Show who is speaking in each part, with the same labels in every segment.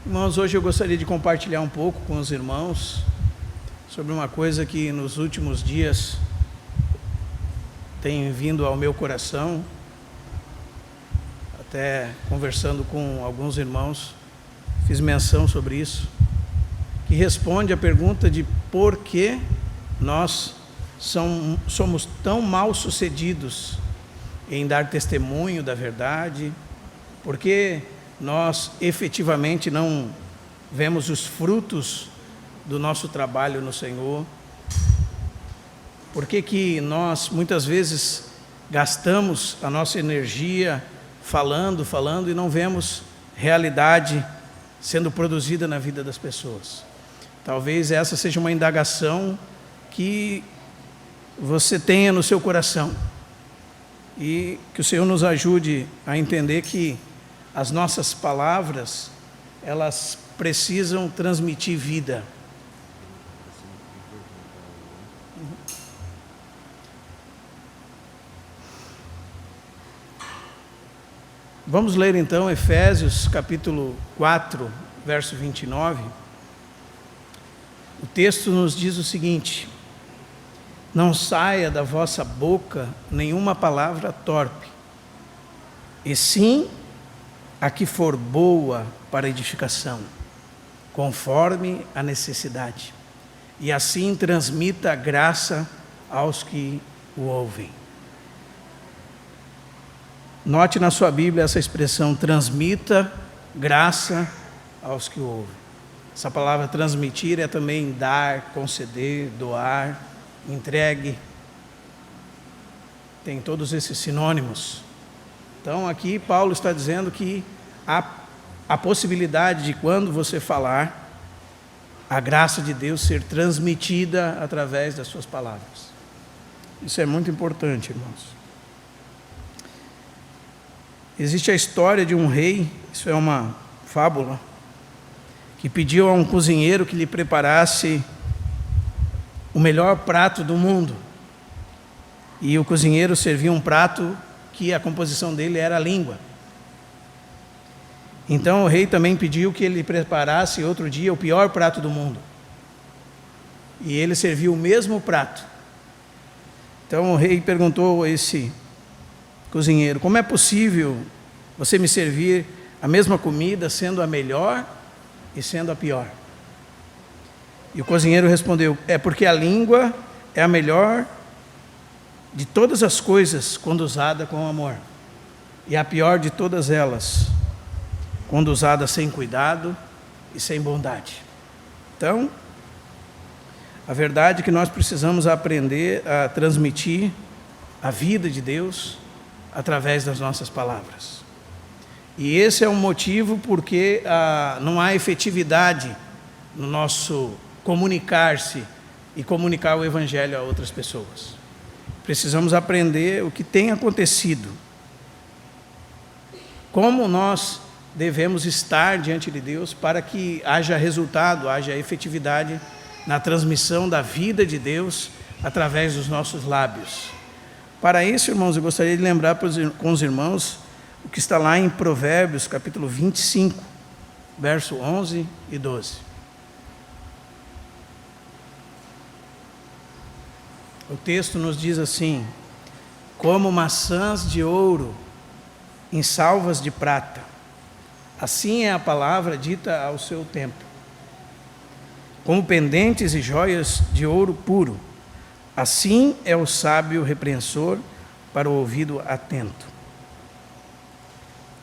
Speaker 1: Irmãos, hoje eu gostaria de compartilhar um pouco com os irmãos sobre uma coisa que nos últimos dias tem vindo ao meu coração, até conversando com alguns irmãos, fiz menção sobre isso, que responde à pergunta de por que nós somos tão mal sucedidos em dar testemunho da verdade, por que nós efetivamente não vemos os frutos do nosso trabalho no Senhor, por que nós muitas vezes gastamos a nossa energia falando e não vemos realidade sendo produzida na vida das pessoas. Talvez essa seja uma indagação que você tenha no seu coração e que o Senhor nos ajude a entender que as nossas palavras, elas precisam transmitir vida. Vamos ler então Efésios capítulo 4, verso 29. O texto nos diz o seguinte: não saia da vossa boca nenhuma palavra torpe, e sim a que for boa para edificação, conforme a necessidade, e assim transmita a graça aos que o ouvem. Note na sua Bíblia essa expressão, transmita graça aos que o ouvem. Essa palavra transmitir é também dar, conceder, doar, entregue. Tem todos esses sinônimos. Então aqui Paulo está dizendo que há a possibilidade de, quando você falar, a graça de Deus ser transmitida através das suas palavras. Isso é muito importante, irmãos. Existe a história de um rei, isso é uma fábula, que pediu a um cozinheiro que lhe preparasse o melhor prato do mundo. E o cozinheiro servia um prato que a composição dele era a língua. Então o rei também pediu que ele preparasse outro dia o pior prato do mundo. E ele serviu o mesmo prato. Então o rei perguntou a esse cozinheiro: como é possível você me servir a mesma comida, sendo a melhor e sendo a pior? E o cozinheiro respondeu: é porque a língua é a melhor de todas as coisas quando usada com amor, e a pior de todas elas quando usada sem cuidado e sem bondade. Então, a verdade é que nós precisamos aprender a transmitir a vida de Deus através das nossas palavras. E esse é um motivo porque não há efetividade no nosso comunicar-se e comunicar o Evangelho a outras pessoas. Precisamos aprender o que tem acontecido, como nós devemos estar diante de Deus para que haja resultado, haja efetividade na transmissão da vida de Deus através dos nossos lábios. Para isso, irmãos, eu gostaria de lembrar com os irmãos o que está lá em Provérbios, capítulo 25, verso 11 e 12. O texto nos diz assim: como maçãs de ouro em salvas de prata, assim é a palavra dita ao seu tempo. Como pendentes e joias de ouro puro, assim é o sábio repreensor para o ouvido atento.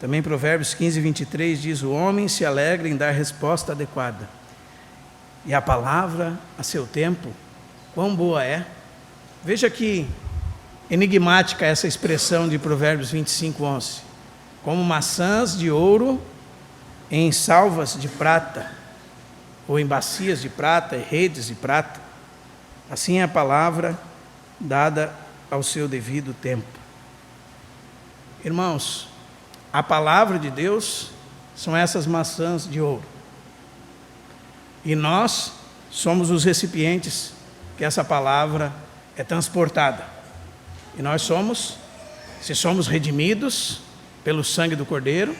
Speaker 1: Também Provérbios 15, 23 diz: o homem se alegra em dar resposta adequada, e a palavra a seu tempo, quão boa é. Veja que enigmática essa expressão de Provérbios 25, 11. Como maçãs de ouro em salvas de prata, ou em bacias de prata e redes de prata, assim é a palavra dada ao seu devido tempo. Irmãos, a palavra de Deus são essas maçãs de ouro. E nós somos os recipientes que essa palavra é transportada. E nós somos, se somos redimidos pelo sangue do Cordeiro,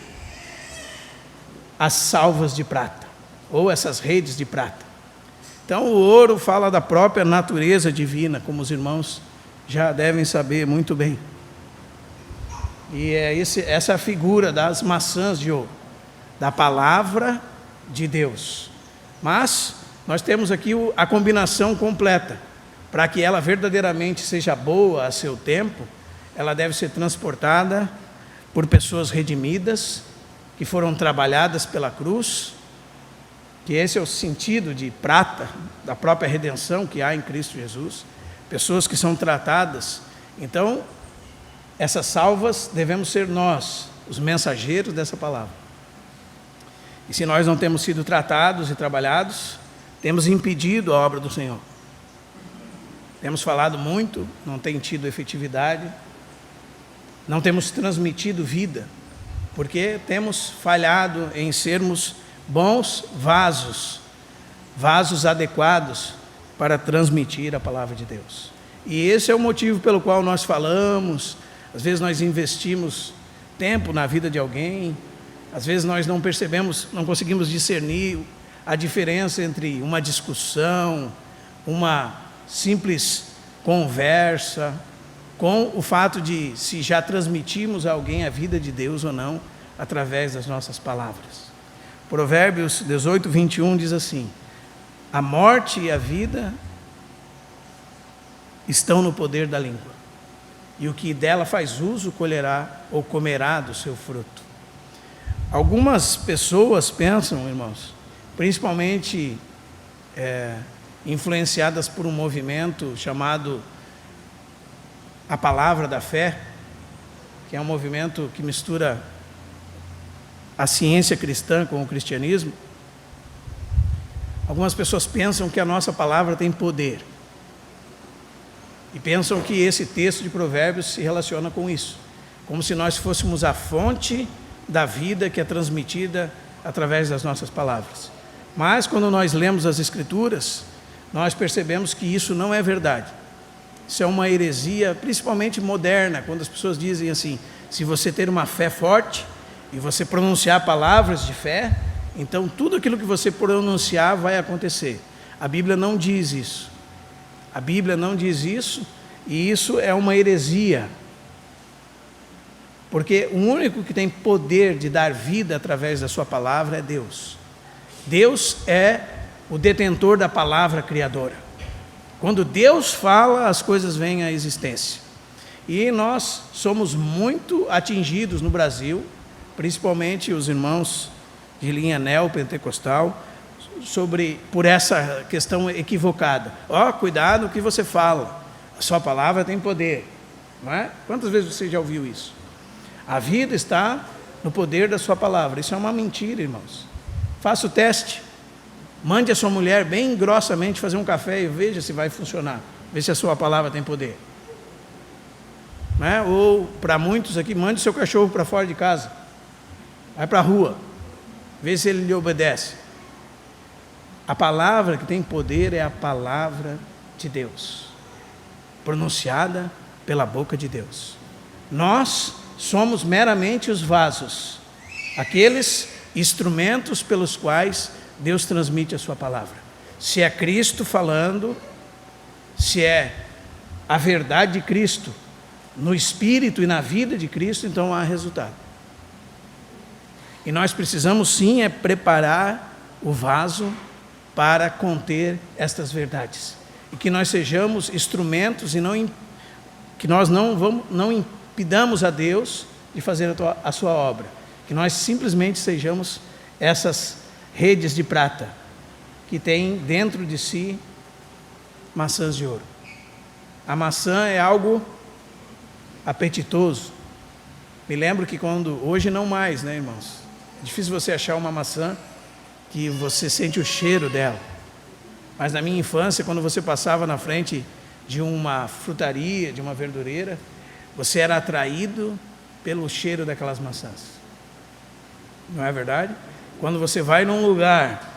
Speaker 1: as salvas de prata, ou essas redes de prata. Então, o ouro fala da própria natureza divina, como os irmãos já devem saber muito bem. E é essa figura das maçãs de ouro, da palavra de Deus. Mas nós temos aqui a combinação completa. Para que ela verdadeiramente seja boa a seu tempo, ela deve ser transportada por pessoas redimidas, que foram trabalhadas pela cruz, que esse é o sentido de prata, da própria redenção que há em Cristo Jesus, pessoas que são tratadas. Então, essas salvas devemos ser nós, os mensageiros dessa palavra. E se nós não temos sido tratados e trabalhados, temos impedido a obra do Senhor. Temos falado muito, não tem tido efetividade, não temos transmitido vida, porque temos falhado em sermos bons vasos adequados para transmitir a palavra de Deus. E esse é o motivo pelo qual nós falamos, às vezes nós investimos tempo na vida de alguém, às vezes nós não percebemos, não conseguimos discernir a diferença entre uma discussão, uma simples conversa, com o fato de se já transmitimos a alguém a vida de Deus ou não, através das nossas palavras. Provérbios 18, 21 diz assim: a morte e a vida estão no poder da língua, e o que dela faz uso colherá ou comerá do seu fruto. Algumas pessoas pensam, irmãos, principalmente influenciadas por um movimento chamado a Palavra da Fé, que é um movimento que mistura a ciência cristã com o cristianismo. Algumas pessoas pensam que a nossa palavra tem poder, e pensam que esse texto de Provérbios se relaciona com isso, como se nós fôssemos a fonte da vida que é transmitida através das nossas palavras. Mas quando nós lemos as Escrituras, nós percebemos que isso não é verdade. Isso é uma heresia, principalmente moderna, quando as pessoas dizem assim: se você ter uma fé forte e você pronunciar palavras de fé, então tudo aquilo que você pronunciar vai acontecer. A Bíblia não diz isso. A Bíblia não diz isso, e isso é uma heresia. Porque o único que tem poder de dar vida através da sua palavra é Deus. Deus é o detentor da palavra criadora. Quando Deus fala, as coisas vêm à existência. E nós somos muito atingidos no Brasil, principalmente os irmãos de linha neopentecostal, por essa questão equivocada. Cuidado o que você fala, a sua palavra tem poder, não é? Quantas vezes você já ouviu isso? A vida está no poder da sua palavra. Isso é uma mentira, irmãos. Faça o teste, mande a sua mulher bem grossamente fazer um café e veja se vai funcionar, veja se a sua palavra tem poder, não é? Ou para muitos aqui, mande seu cachorro para fora de casa, vai para a rua, veja se ele lhe obedece. A palavra que tem poder é a palavra de Deus, pronunciada pela boca de Deus. Nós somos meramente os vasos, aqueles instrumentos pelos quais Deus transmite a sua palavra. Se é Cristo falando, se é a verdade de Cristo, no Espírito e na vida de Cristo, então há resultado. E nós precisamos sim preparar o vaso para conter estas verdades. E que nós sejamos instrumentos e que nós não impidamos a Deus de fazer a sua obra. Que nós simplesmente sejamos essas redes de prata que tem dentro de si maçãs de ouro. A maçã é algo apetitoso. Me lembro que hoje não mais, né, irmãos? É difícil você achar uma maçã que você sente o cheiro dela. Mas na minha infância, quando você passava na frente de uma frutaria, de uma verdureira, você era atraído pelo cheiro daquelas maçãs. Não é verdade? Quando você vai num lugar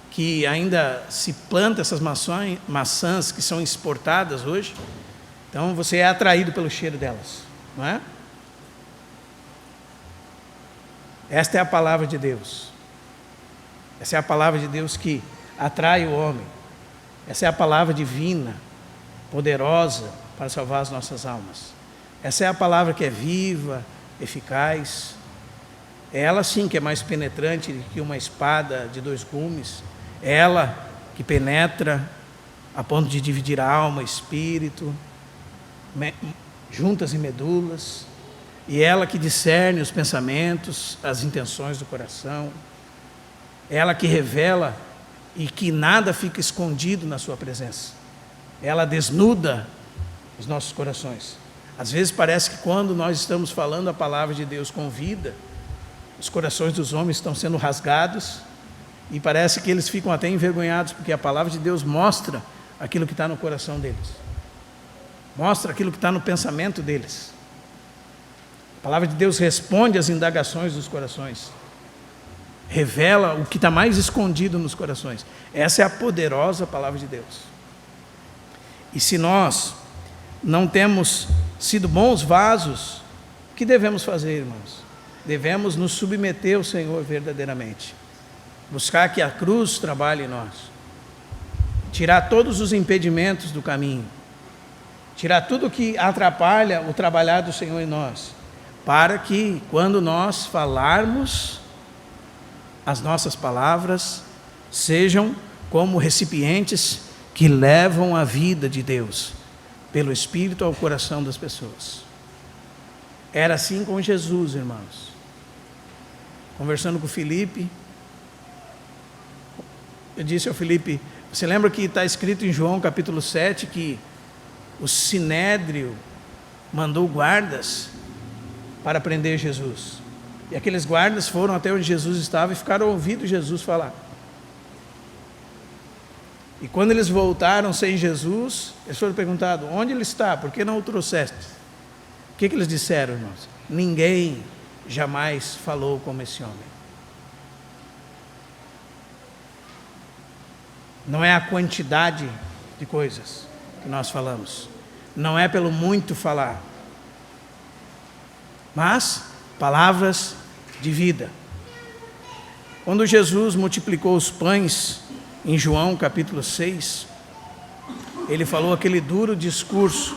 Speaker 1: que ainda se planta essas maçãs que são exportadas hoje, então você é atraído pelo cheiro delas, não é? Esta é a palavra de Deus. Essa é a palavra de Deus que atrai o homem. Essa é a palavra divina, poderosa para salvar as nossas almas. Essa é a palavra que é viva, eficaz. É ela sim que é mais penetrante que uma espada de 2 gumes. É ela que penetra a ponto de dividir a alma, espírito, juntas e medulas. E é ela que discerne os pensamentos, as intenções do coração. É ela que revela e que nada fica escondido na sua presença. Ela desnuda os nossos corações. Às vezes parece que quando nós estamos falando a palavra de Deus com vida, os corações dos homens estão sendo rasgados e parece que eles ficam até envergonhados, porque a palavra de Deus mostra aquilo que está no coração deles. Mostra aquilo que está no pensamento deles. A palavra de Deus responde às indagações dos corações. Revela o que está mais escondido nos corações. Essa é a poderosa palavra de Deus. E se nós não temos sido bons vasos, o que devemos fazer, irmãos? Devemos nos submeter ao Senhor verdadeiramente. Buscar que a cruz trabalhe em nós. Tirar todos os impedimentos do caminho. Tirar tudo que atrapalha o trabalhar do Senhor em nós. Para que, quando nós falarmos, as nossas palavras sejam como recipientes que levam a vida de Deus pelo Espírito ao coração das pessoas. Era assim com Jesus, irmãos. Conversando com o Filipe, eu disse ao Filipe, você lembra que está escrito em João capítulo 7 que o Sinédrio mandou guardas para prender Jesus. E aqueles guardas foram até onde Jesus estava e ficaram ouvindo Jesus falar. E quando eles voltaram sem Jesus, eles foram perguntados, onde ele está? Por que não o trouxeste? O que eles disseram, irmãos? Ninguém jamais falou como esse homem. Não é a quantidade de coisas que nós falamos. Não é pelo muito falar. Mas palavras de vida. Quando Jesus multiplicou os pães, em João capítulo 6, ele falou aquele duro discurso,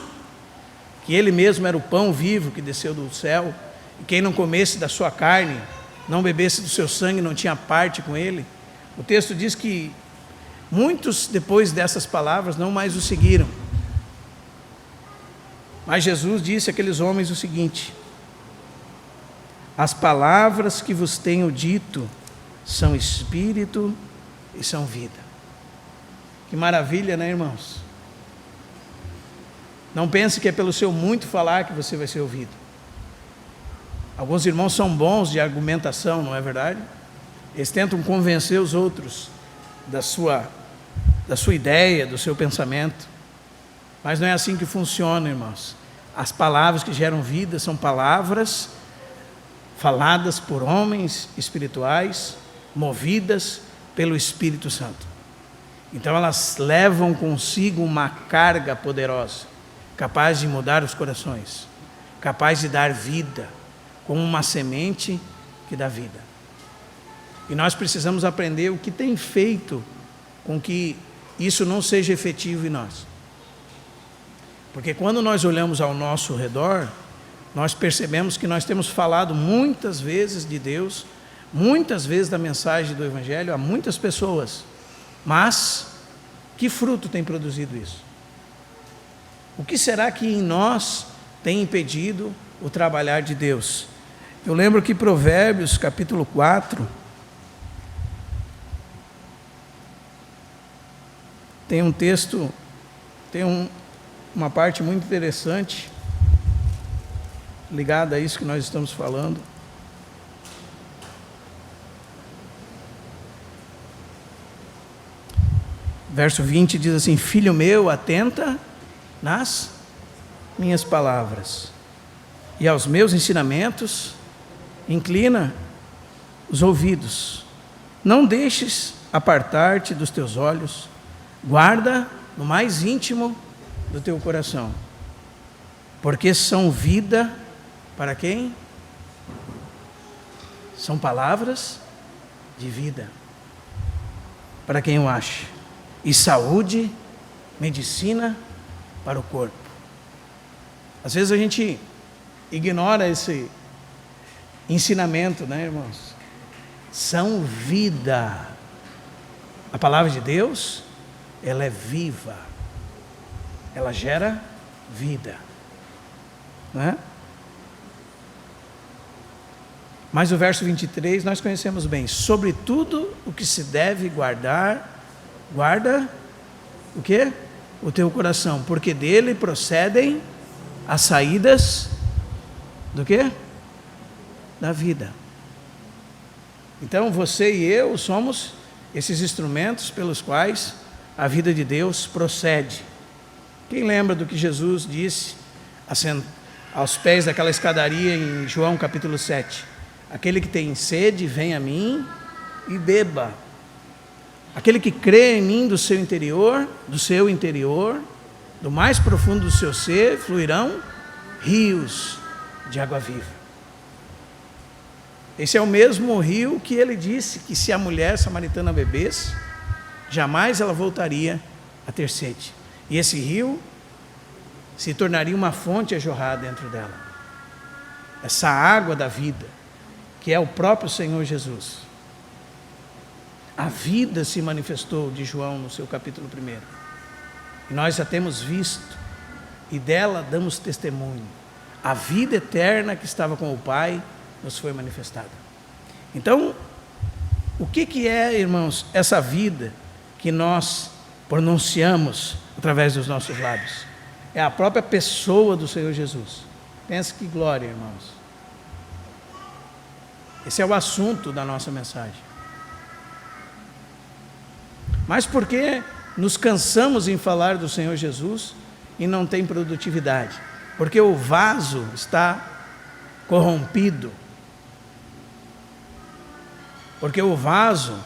Speaker 1: que ele mesmo era o pão vivo que desceu do céu, e quem não comesse da sua carne, não bebesse do seu sangue, não tinha parte com ele. O texto diz que muitos, depois dessas palavras, não mais o seguiram. Mas Jesus disse àqueles homens o seguinte: as palavras que vos tenho dito são espírito e são vida. Que maravilha, né, irmãos? Não pense que é pelo seu muito falar que você vai ser ouvido. Alguns irmãos são bons de argumentação, não é verdade? Eles tentam convencer os outros da sua ideia, do seu pensamento. Mas não é assim que funciona, irmãos. As palavras que geram vida são palavras faladas por homens espirituais, movidas pelo Espírito Santo. Então elas levam consigo uma carga poderosa, capaz de mudar os corações, capaz de dar vida, como uma semente que dá vida. E nós precisamos aprender o que tem feito com que isso não seja efetivo em nós. Porque quando nós olhamos ao nosso redor, nós percebemos que nós temos falado muitas vezes de Deus, muitas vezes da mensagem do Evangelho a muitas pessoas, mas que fruto tem produzido isso? O que será que em nós tem impedido o trabalhar de Deus? Eu lembro que Provérbios capítulo 4 tem um texto, uma parte muito interessante ligada a isso que nós estamos falando. Verso 20 diz assim: filho meu, atenta nas minhas palavras e aos meus ensinamentos inclina os ouvidos. Não deixes apartar-te dos teus olhos, guarda no mais íntimo do teu coração, porque são vida para quem? São palavras de vida. para quem o acha, e saúde, medicina para o corpo. Às vezes a gente ignora esse ensinamento, né, irmãos? São vida. A palavra de Deus, ela é viva. Ela gera vida, não é? Mas o verso 23 nós conhecemos bem. Sobre tudo o que se deve guardar, guarda o quê? O teu coração, porque dele procedem as saídas do quê? Da vida. Então você e eu somos esses instrumentos pelos quais a vida de Deus procede. Quem lembra do que Jesus disse aos pés daquela escadaria em João capítulo 7? Aquele que tem sede, vem a mim e beba. Aquele que crê em mim do seu interior, do mais profundo do seu ser, fluirão rios de água viva. Esse é o mesmo rio que ele disse que se a mulher samaritana bebesse, jamais ela voltaria a ter sede. E esse rio se tornaria uma fonte a jorrar dentro dela. Essa água da vida, que é o próprio Senhor Jesus. A vida se manifestou, de João no seu capítulo 1. E nós já temos visto, e dela damos testemunho. A vida eterna que estava com o Pai nos foi manifestada. Então, o que é, irmãos, essa vida que nós pronunciamos através dos nossos lábios? É a própria pessoa do Senhor Jesus. Pensa que glória, irmãos. Esse é o assunto da nossa mensagem. Mas por que nos cansamos em falar do Senhor Jesus e não tem produtividade? Porque o vaso está corrompido. Porque o vaso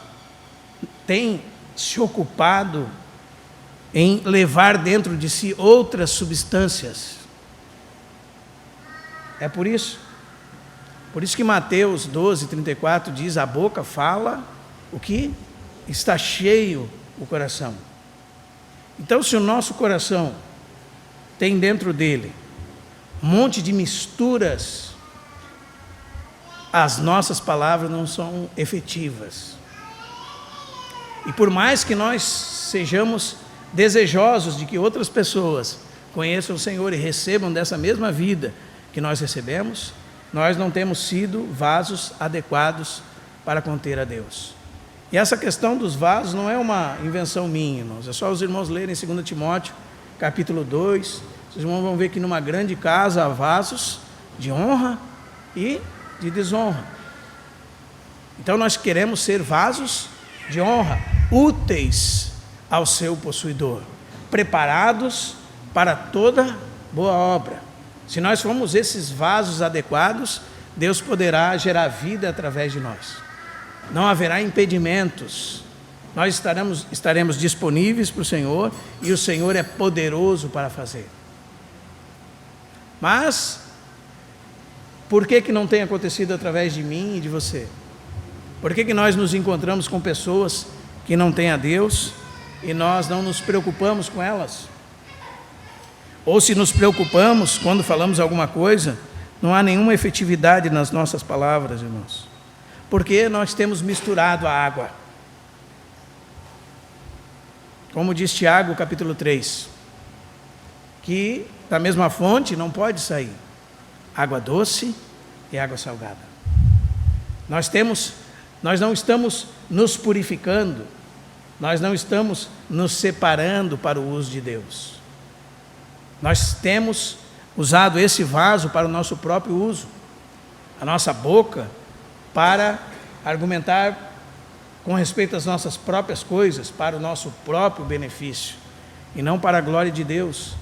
Speaker 1: tem se ocupado em levar dentro de si outras substâncias. É por isso. Por isso que Mateus 12:34 diz: a boca fala o que está cheio o coração. Então, se o nosso coração tem dentro dele um monte de misturas, as nossas palavras não são efetivas. E por mais que nós sejamos desejosos de que outras pessoas conheçam o Senhor e recebam dessa mesma vida que nós recebemos, nós não temos sido vasos adequados para conter a Deus. E essa questão dos vasos não é uma invenção minha, irmãos. É só os irmãos lerem 2 Timóteo, capítulo 2. Os irmãos vão ver que numa grande casa há vasos de honra e de desonra. Então nós queremos ser vasos de honra, úteis ao seu possuidor, preparados para toda boa obra. Se nós formos esses vasos adequados, Deus poderá gerar vida através de nós. Não haverá impedimentos. Nós estaremos disponíveis para o Senhor e o Senhor é poderoso para fazer. Mas, por que não tem acontecido através de mim e de você? Por que nós nos encontramos com pessoas que não têm a Deus e nós não nos preocupamos com elas? Ou se nos preocupamos quando falamos alguma coisa, não há nenhuma efetividade nas nossas palavras, irmãos. Porque nós temos misturado a água. Como diz Tiago, capítulo 3, que da mesma fonte não pode sair água doce e água salgada. Nós não estamos nos purificando, nós não estamos nos separando para o uso de Deus. Nós temos usado esse vaso para o nosso próprio uso, a nossa boca para argumentar com respeito às nossas próprias coisas, para o nosso próprio benefício, e não para a glória de Deus.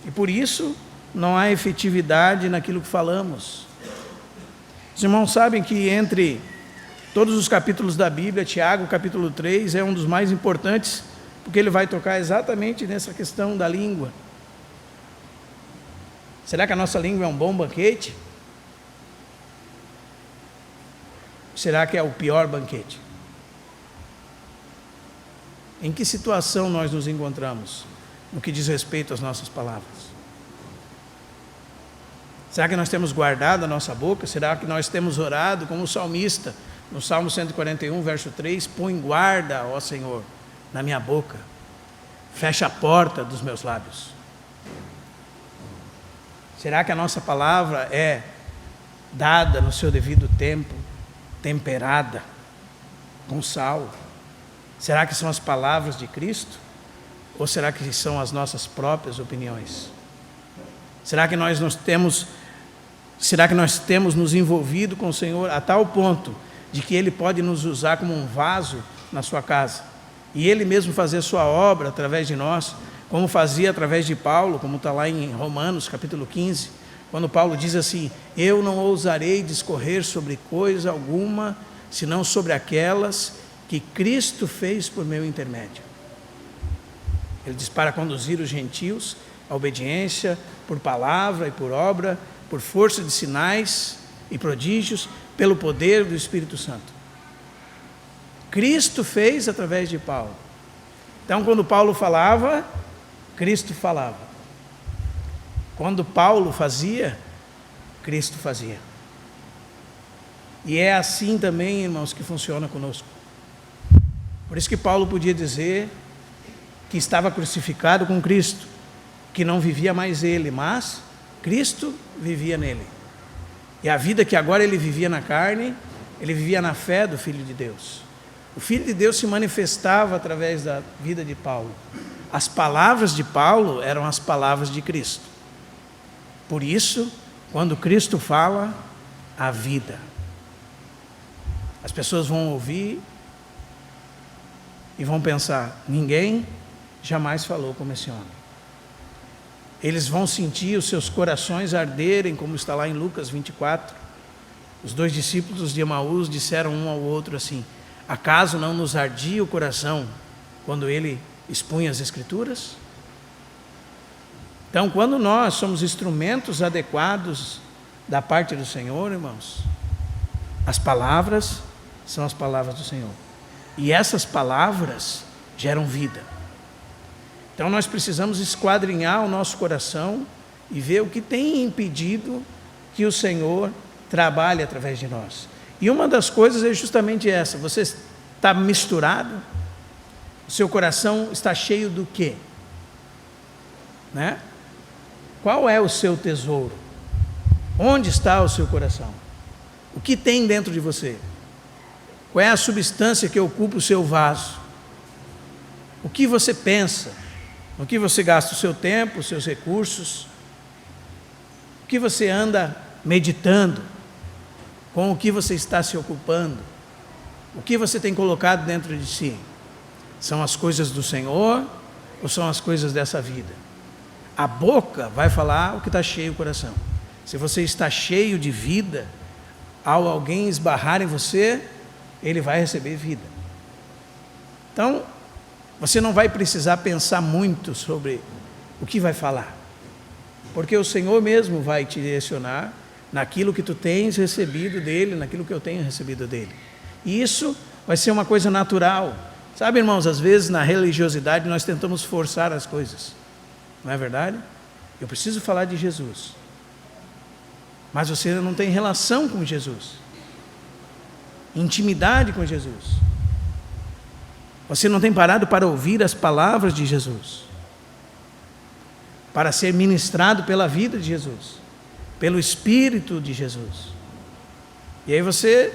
Speaker 1: E por isso não há efetividade naquilo que falamos. Os irmãos sabem que entre todos os capítulos da Bíblia, Tiago, capítulo 3, é um dos mais importantes, porque ele vai tocar exatamente nessa questão da língua. Será que a nossa língua é um bom banquete? Será que é o pior banquete? Em que situação nós nos encontramos no que diz respeito às nossas palavras? Será que nós temos guardado a nossa boca? Será que nós temos orado como o salmista, no Salmo 141, verso 3, põe guarda, ó Senhor, na minha boca, fecha a porta dos meus lábios. Será que a nossa palavra é dada no seu devido tempo, temperada, com sal? Será que são as palavras de Cristo? Ou será que são as nossas próprias opiniões? Será que nós temos nos envolvido com o Senhor a tal ponto de que Ele pode nos usar como um vaso na sua casa, e Ele mesmo fazer sua obra através de nós, como fazia através de Paulo, como está lá em Romanos capítulo 15, quando Paulo diz assim: eu não ousarei discorrer sobre coisa alguma, senão sobre aquelas que Cristo fez por meu intermédio. Ele diz para conduzir os gentios à obediência por palavra e por obra, por força de sinais e prodígios, pelo poder do Espírito Santo. Cristo fez através de Paulo. Então, quando Paulo falava, Cristo falava. Quando Paulo fazia, Cristo fazia. E é assim também, irmãos, que funciona conosco. Por isso que Paulo podia dizer que estava crucificado com Cristo, que não vivia mais ele, mas Cristo vivia nele. E a vida que agora ele vivia na carne, ele vivia na fé do Filho de Deus. O Filho de Deus se manifestava através da vida de Paulo. As palavras de Paulo eram as palavras de Cristo. Por isso, quando Cristo fala, a vida. As pessoas vão ouvir e vão pensar: ninguém jamais falou como esse homem. Eles vão sentir os seus corações arderem, como está lá em Lucas 24. Os 2 discípulos de Emaús disseram um ao outro assim: acaso não nos ardia o coração quando ele expunha as Escrituras? Então, quando nós somos instrumentos adequados da parte do Senhor, irmãos, as palavras são as palavras do Senhor. E essas palavras geram vida. Então nós precisamos esquadrinhar o nosso coração e ver o que tem impedido que o Senhor trabalhe através de nós. E uma das coisas é justamente essa: você está misturado, o seu coração está cheio do quê? Né? Qual é o seu tesouro? Onde está o seu coração? O que tem dentro de você? Qual é a substância que ocupa o seu vaso? O que você pensa? No que você gasta o seu tempo, os seus recursos? O que você anda meditando? Com o que você está se ocupando? O que você tem colocado dentro de si? São as coisas do Senhor ou são as coisas dessa vida? A boca vai falar o que está cheio o coração. Se você está cheio de vida, ao alguém esbarrar em você, ele vai receber vida. Então, você não vai precisar pensar muito sobre o que vai falar, porque o Senhor mesmo vai te direcionar naquilo que tu tens recebido dele, naquilo que eu tenho recebido dele. E isso vai ser uma coisa natural. Sabe, irmãos, às vezes na religiosidade nós tentamos forçar as coisas, não é verdade? Eu preciso falar de Jesus, mas você não tem relação com Jesus, intimidade com Jesus. Você não tem parado para ouvir as palavras de Jesus, para ser ministrado pela vida de Jesus, pelo Espírito de Jesus. E aí você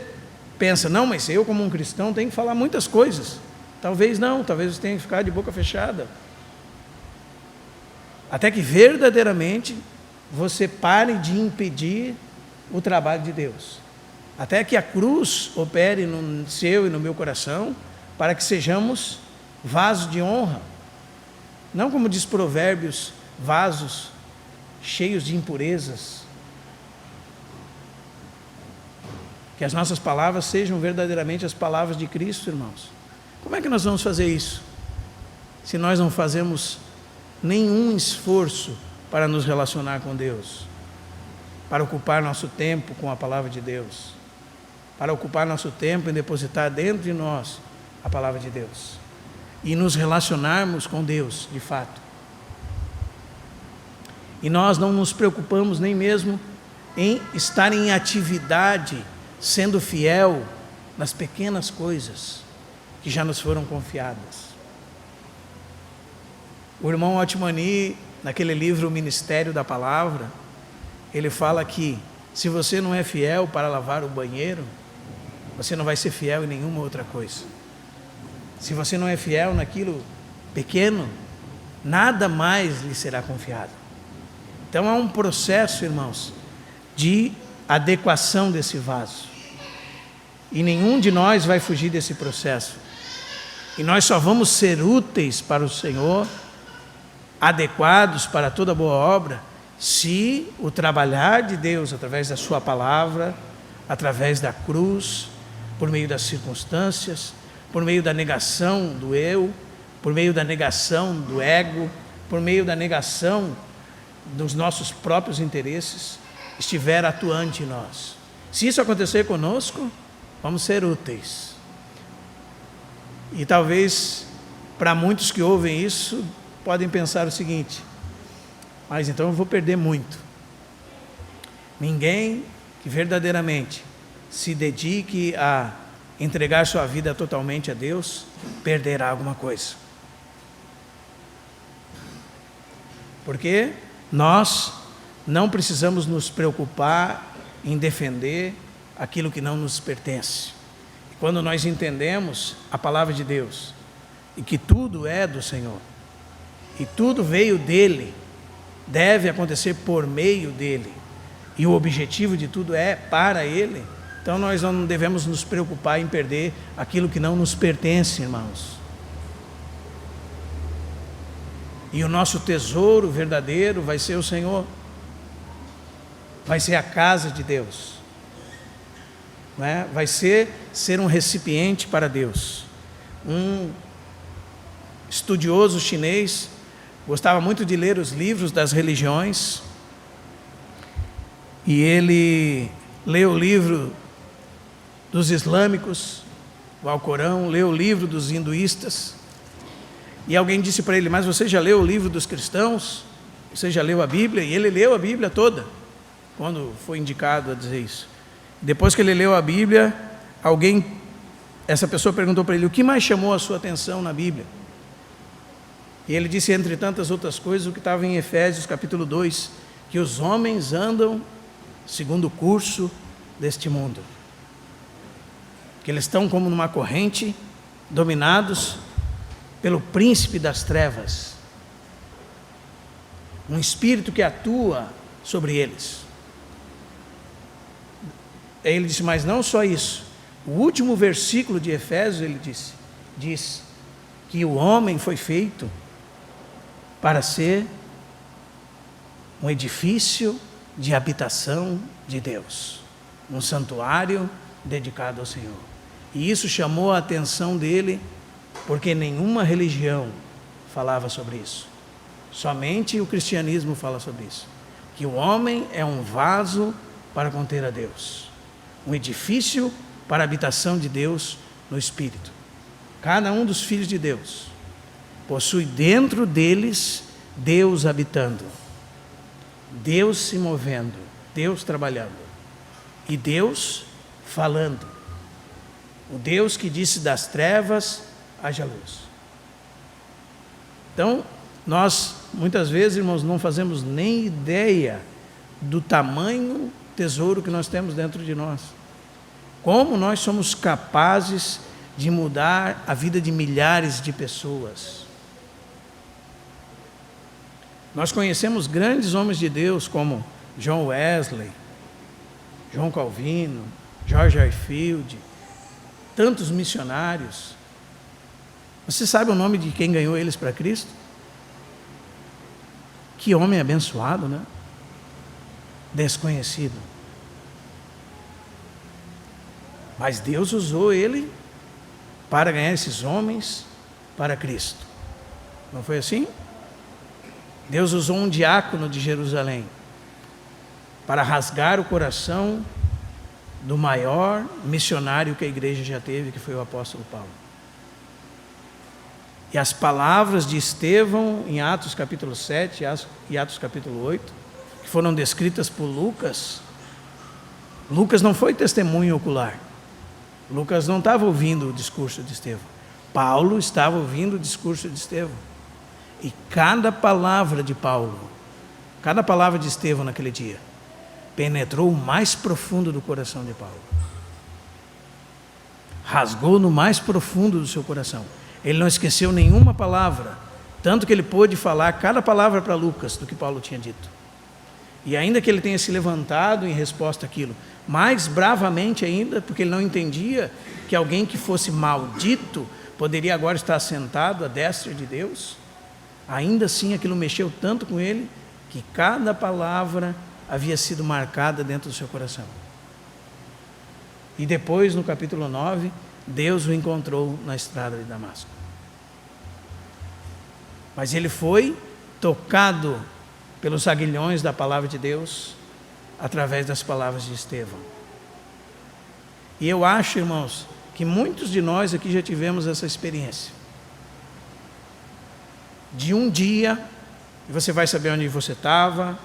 Speaker 1: pensa: não, mas eu como um cristão tenho que falar muitas coisas. Talvez não, talvez você tenha que ficar de boca fechada, até que verdadeiramente você pare de impedir o trabalho de Deus, até que a cruz opere no seu e no meu coração, para que sejamos vasos de honra, não como diz Provérbios, vasos cheios de impurezas. Que as nossas palavras sejam verdadeiramente as palavras de Cristo, irmãos. Como é que nós vamos fazer isso, se nós não fazemos nenhum esforço para nos relacionar com Deus, para ocupar nosso tempo com a palavra de Deus, para ocupar nosso tempo em depositar dentro de nós a palavra de Deus? e nos relacionarmos com Deus, de fato. E nós não nos preocupamos nem mesmo em estar em atividade, sendo fiel nas pequenas coisas que já nos foram confiadas. O irmão Otmani, naquele livro O Ministério da Palavra, ele fala que se você não é fiel para lavar o banheiro, você não vai ser fiel em nenhuma outra coisa. Se você não é fiel naquilo pequeno, nada mais lhe será confiado. Então é um processo, irmãos, de adequação desse vaso. E nenhum de nós vai fugir desse processo. E nós só vamos ser úteis para o Senhor, adequados para toda boa obra, se o trabalhar de Deus através da sua palavra, através da cruz, por meio das circunstâncias, por meio da negação do eu, por meio da negação do ego, por meio da negação dos nossos próprios interesses, estiver atuante em nós. Se isso acontecer conosco, vamos ser úteis. E talvez para muitos que ouvem isso, podem pensar o seguinte: mas então eu vou perder muito. Ninguém que verdadeiramente se dedique a entregar sua vida totalmente a Deus, perderá alguma coisa. Porque nós não precisamos nos preocupar em defender aquilo que não nos pertence. Quando nós entendemos a palavra de Deus, e que tudo é do Senhor, e tudo veio dele, deve acontecer por meio dele, e o objetivo de tudo é para ele, então nós não devemos nos preocupar em perder aquilo que não nos pertence, irmãos. E o nosso tesouro verdadeiro vai ser o Senhor, vai ser a casa de Deus, né? Vai ser um recipiente para Deus. Um estudioso chinês gostava muito de ler os livros das religiões, e ele leu o livro dos islâmicos, o Alcorão, leu o livro dos hinduístas, e alguém disse para ele: mas você já leu o livro dos cristãos? Você já leu a Bíblia? E ele leu a Bíblia toda, quando foi indicado a dizer isso. Depois que ele leu a Bíblia, essa pessoa perguntou para ele: o que mais chamou a sua atenção na Bíblia? E ele disse, entre tantas outras coisas, o que estava em Efésios capítulo 2, que os homens andam segundo o curso deste mundo, que eles estão como numa corrente, dominados pelo príncipe das trevas, um espírito que atua sobre eles. Aí ele disse: mas não só isso, o último versículo de Efésios, ele diz que o homem foi feito para ser um edifício de habitação de Deus, um santuário dedicado ao Senhor. E isso chamou a atenção dele, porque nenhuma religião falava sobre isso. Somente o cristianismo fala sobre isso, que o homem é um vaso para conter a Deus, um edifício para a habitação de Deus no Espírito. Cada um dos filhos de Deus possui dentro deles Deus habitando, Deus se movendo, Deus trabalhando, e Deus falando. O Deus que disse das trevas haja luz. Então, nós muitas vezes, irmãos, não fazemos nem ideia do tamanho tesouro que nós temos dentro de nós. Como nós somos capazes de mudar a vida de milhares de pessoas. Nós conhecemos grandes homens de Deus como John Wesley, João Calvino, George Whitefield, tantos missionários. Você sabe o nome de quem ganhou eles para Cristo? Que homem abençoado, né? Desconhecido. Mas Deus usou ele para ganhar esses homens para Cristo. Não foi assim? Deus usou um diácono de Jerusalém para rasgar o coração do maior missionário que a igreja já teve, que foi o apóstolo Paulo. E as palavras de Estevão, em Atos capítulo 7 e Atos capítulo 8, que foram descritas por Lucas, Lucas não foi testemunho ocular. Lucas não estava ouvindo o discurso de Estevão. Paulo estava ouvindo o discurso de Estevão. E cada palavra de Paulo, cada palavra de Estevão naquele dia, penetrou o mais profundo do coração de Paulo. Rasgou no mais profundo do seu coração. Ele não esqueceu nenhuma palavra, tanto que ele pôde falar cada palavra para Lucas do que Paulo tinha dito. E ainda que ele tenha se levantado em resposta àquilo, mais bravamente ainda, porque ele não entendia que alguém que fosse maldito poderia agora estar sentado à destra de Deus, ainda assim aquilo mexeu tanto com ele, que cada palavra havia sido marcada dentro do seu coração. E depois, no capítulo 9, Deus o encontrou na estrada de Damasco. Mas ele foi tocado pelos aguilhões da palavra de Deus, através das palavras de Estevão. E eu acho, irmãos, que muitos de nós aqui já tivemos essa experiência. De um dia, e você vai saber onde você estava,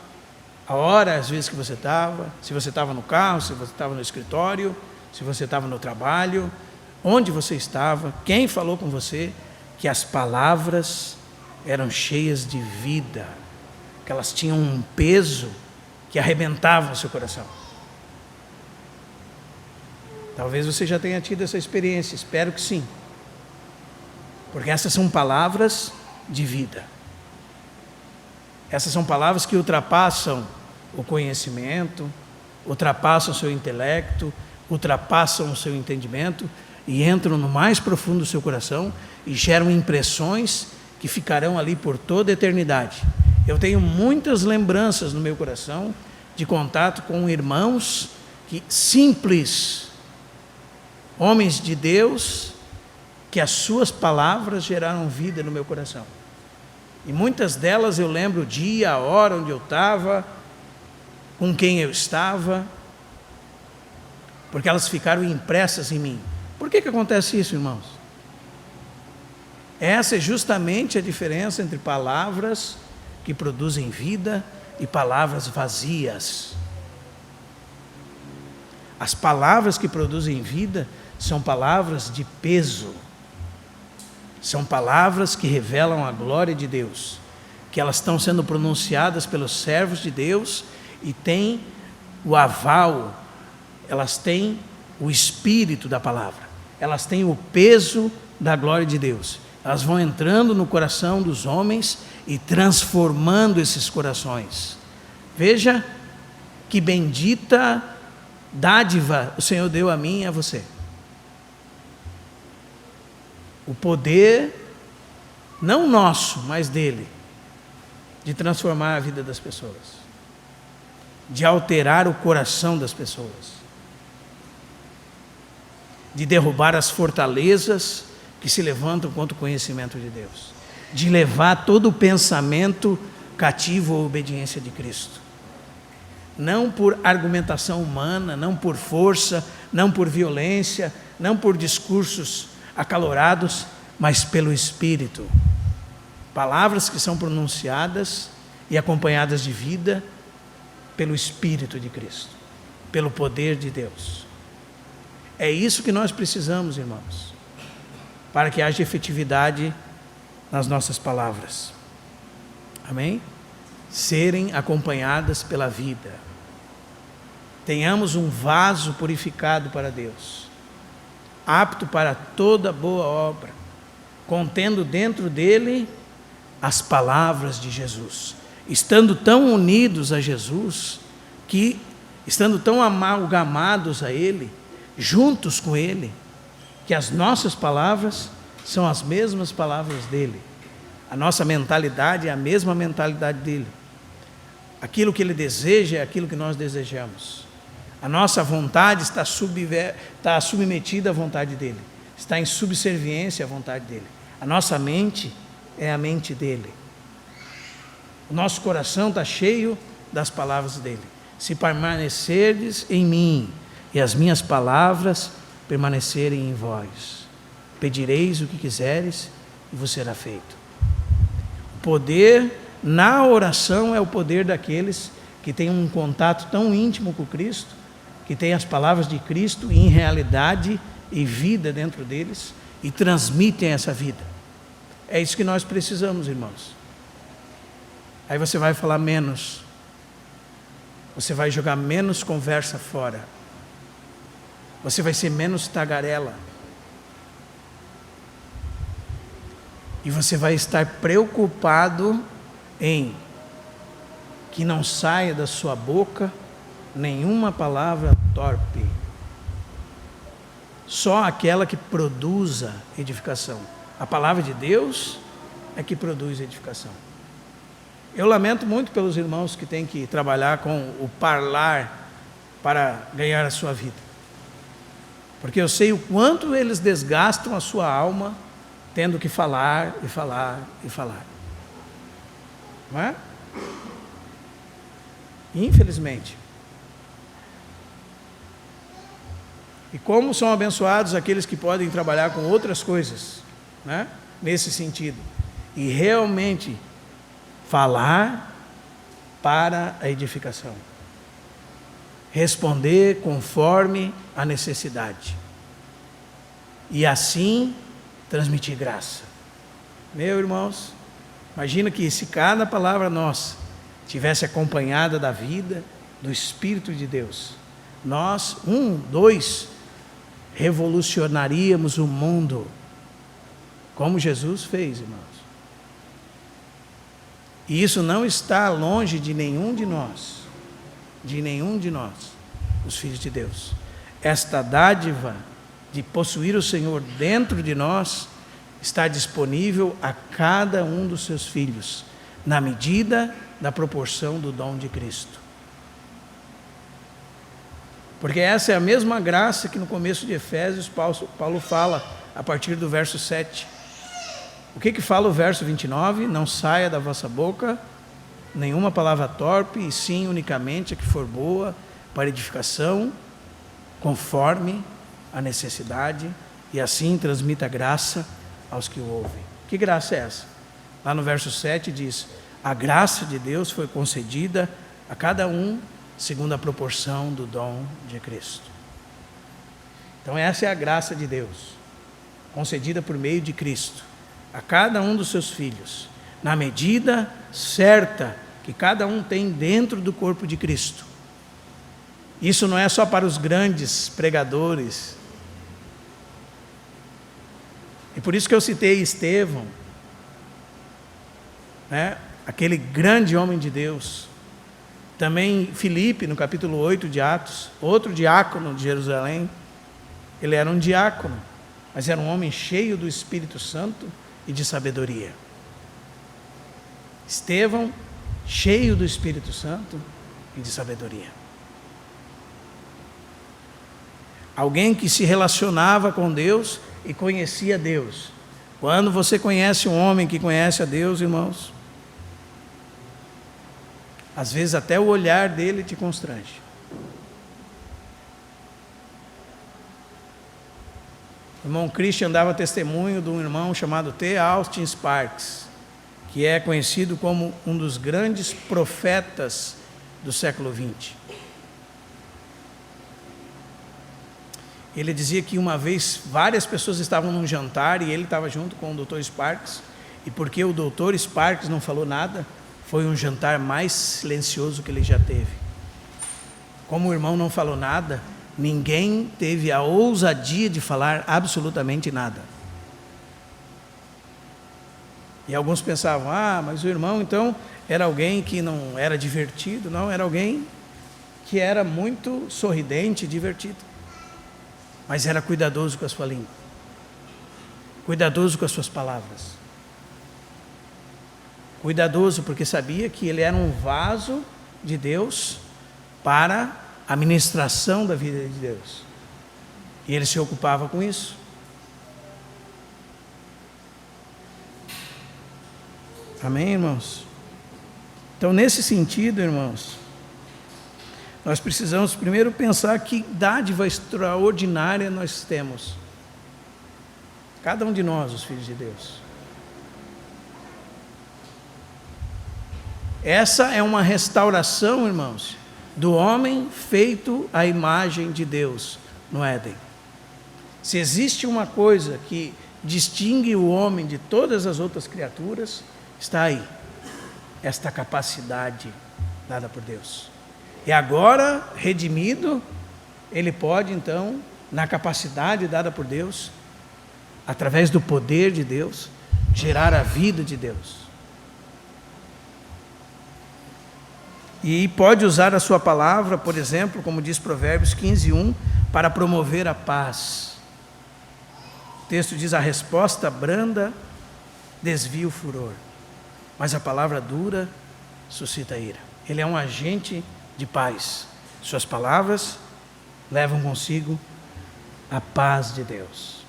Speaker 1: a hora, às vezes, que você estava, se você estava no carro, se você estava no escritório, se você estava no trabalho, onde você estava, quem falou com você, que as palavras eram cheias de vida, que elas tinham um peso que arrebentava o seu coração. Talvez você já tenha tido essa experiência, espero que sim. Porque essas são palavras de vida. Essas são palavras que ultrapassam o conhecimento, ultrapassam o seu intelecto, ultrapassam o seu entendimento e entram no mais profundo do seu coração e geram impressões que ficarão ali por toda a eternidade. Eu tenho muitas lembranças no meu coração de contato com irmãos simples, homens de Deus, que as suas palavras geraram vida no meu coração. E muitas delas eu lembro o dia, a hora onde eu estava, com quem eu estava, porque elas ficaram impressas em mim. Por que acontece isso, irmãos? Essa é justamente a diferença entre palavras que produzem vida e palavras vazias. As palavras que produzem vida são palavras de peso. São palavras que revelam a glória de Deus, que elas estão sendo pronunciadas pelos servos de Deus e têm o aval, elas têm o espírito da palavra, elas têm o peso da glória de Deus. Elas vão entrando no coração dos homens e transformando esses corações. Veja que bendita dádiva o Senhor deu a mim e a você. O poder, não nosso, mas dele, de transformar a vida das pessoas, de alterar o coração das pessoas, de derrubar as fortalezas que se levantam contra o conhecimento de Deus, de levar todo o pensamento cativo à obediência de Cristo. Não por argumentação humana, não por força, não por violência, não por discursos acalorados, mas pelo Espírito. Palavras que são pronunciadas e acompanhadas de vida pelo Espírito de Cristo, pelo poder de Deus. É isso que nós precisamos, irmãos, para que haja efetividade nas nossas palavras. Amém? Serem acompanhadas pela vida. Tenhamos um vaso purificado para Deus, apto para toda boa obra, contendo dentro dele as palavras de Jesus, estando tão unidos a Jesus, que estando tão amalgamados a Ele, juntos com Ele, que as nossas palavras são as mesmas palavras dele, a nossa mentalidade é a mesma mentalidade dele, aquilo que Ele deseja é aquilo que nós desejamos, a nossa vontade está submetida à vontade dele, está em subserviência à vontade dele, a nossa mente é a mente dele, o nosso coração está cheio das palavras dele. Se permanecerdes em mim e as minhas palavras permanecerem em vós, pedireis o que quiseres e vos será feito. O poder na oração é o poder daqueles que têm um contato tão íntimo com Cristo, que têm as palavras de Cristo em realidade e vida dentro deles e transmitem essa vida. É isso que nós precisamos, irmãos. Aí você vai falar menos, você vai jogar menos conversa fora, você vai ser menos tagarela, e você vai estar preocupado em que não saia da sua boca nenhuma palavra torpe, só aquela que produza edificação. A palavra de Deus é que produz edificação. Eu lamento muito pelos irmãos que têm que trabalhar com o falar para ganhar a sua vida, porque eu sei o quanto eles desgastam a sua alma tendo que falar e falar e falar, não é? Infelizmente. E como são abençoados aqueles que podem trabalhar com outras coisas, né? Nesse sentido, e realmente falar para a edificação, responder conforme a necessidade, e assim transmitir graça. Meu irmãos, imagina que se cada palavra nossa tivesse acompanhada da vida, do Espírito de Deus, nós, revolucionaríamos o mundo, como Jesus fez, irmãos. E isso não está longe de nenhum de nós, os filhos de Deus. Esta dádiva de possuir o Senhor dentro de nós está disponível a cada um dos seus filhos, na medida da proporção do dom de Cristo. Porque essa é a mesma graça que no começo de Efésios Paulo fala, a partir do verso 7. O que fala o verso 29? Não saia da vossa boca nenhuma palavra torpe, e sim unicamente a que for boa para edificação, conforme a necessidade, e assim transmita graça aos que o ouvem. Que graça é essa? Lá no verso 7 diz: a graça de Deus foi concedida a cada um segundo a proporção do dom de Cristo. Então essa é a graça de Deus, concedida por meio de Cristo, a cada um dos seus filhos, na medida certa que cada um tem dentro do corpo de Cristo. Isso não é só para os grandes pregadores. E por isso que eu citei Estevão, né? Aquele grande homem de Deus. Também Filipe, no capítulo 8 de Atos, outro diácono de Jerusalém. Ele era um diácono, mas era um homem cheio do Espírito Santo e de sabedoria. Estevão, cheio do Espírito Santo e de sabedoria. Alguém que se relacionava com Deus e conhecia Deus. Quando você conhece um homem que conhece a Deus, irmãos, às vezes até o olhar dele te constrange. O irmão Christian dava testemunho de um irmão chamado T. Austin Sparks, que é conhecido como um dos grandes profetas do século XX. Ele dizia que uma vez várias pessoas estavam num jantar e ele estava junto com o Dr. Sparks, e porque o Dr. Sparks não falou nada, foi um jantar mais silencioso que ele já teve. Como o irmão não falou nada, ninguém teve a ousadia de falar absolutamente nada. E alguns pensavam: mas o irmão então era alguém que não era divertido. Não, era alguém que era muito sorridente e divertido, mas era cuidadoso com a sua língua, cuidadoso com as suas palavras, cuidadoso porque sabia que ele era um vaso de Deus para a ministração da vida de Deus, e ele se ocupava com isso. Amém, irmãos? Então, nesse sentido, irmãos, nós precisamos primeiro pensar que dádiva extraordinária nós temos, cada um de nós, os filhos de Deus. Essa é uma restauração, irmãos, do homem feito à imagem de Deus no Éden. Se existe uma coisa que distingue o homem de todas as outras criaturas, está aí, esta capacidade dada por Deus. E agora, redimido, ele pode então, na capacidade dada por Deus, através do poder de Deus, gerar a vida de Deus. E pode usar a sua palavra, por exemplo, como diz Provérbios 15:1, para promover a paz. O texto diz: a resposta branda desvia o furor, mas a palavra dura suscita ira. Ele é um agente de paz. Suas palavras levam consigo a paz de Deus.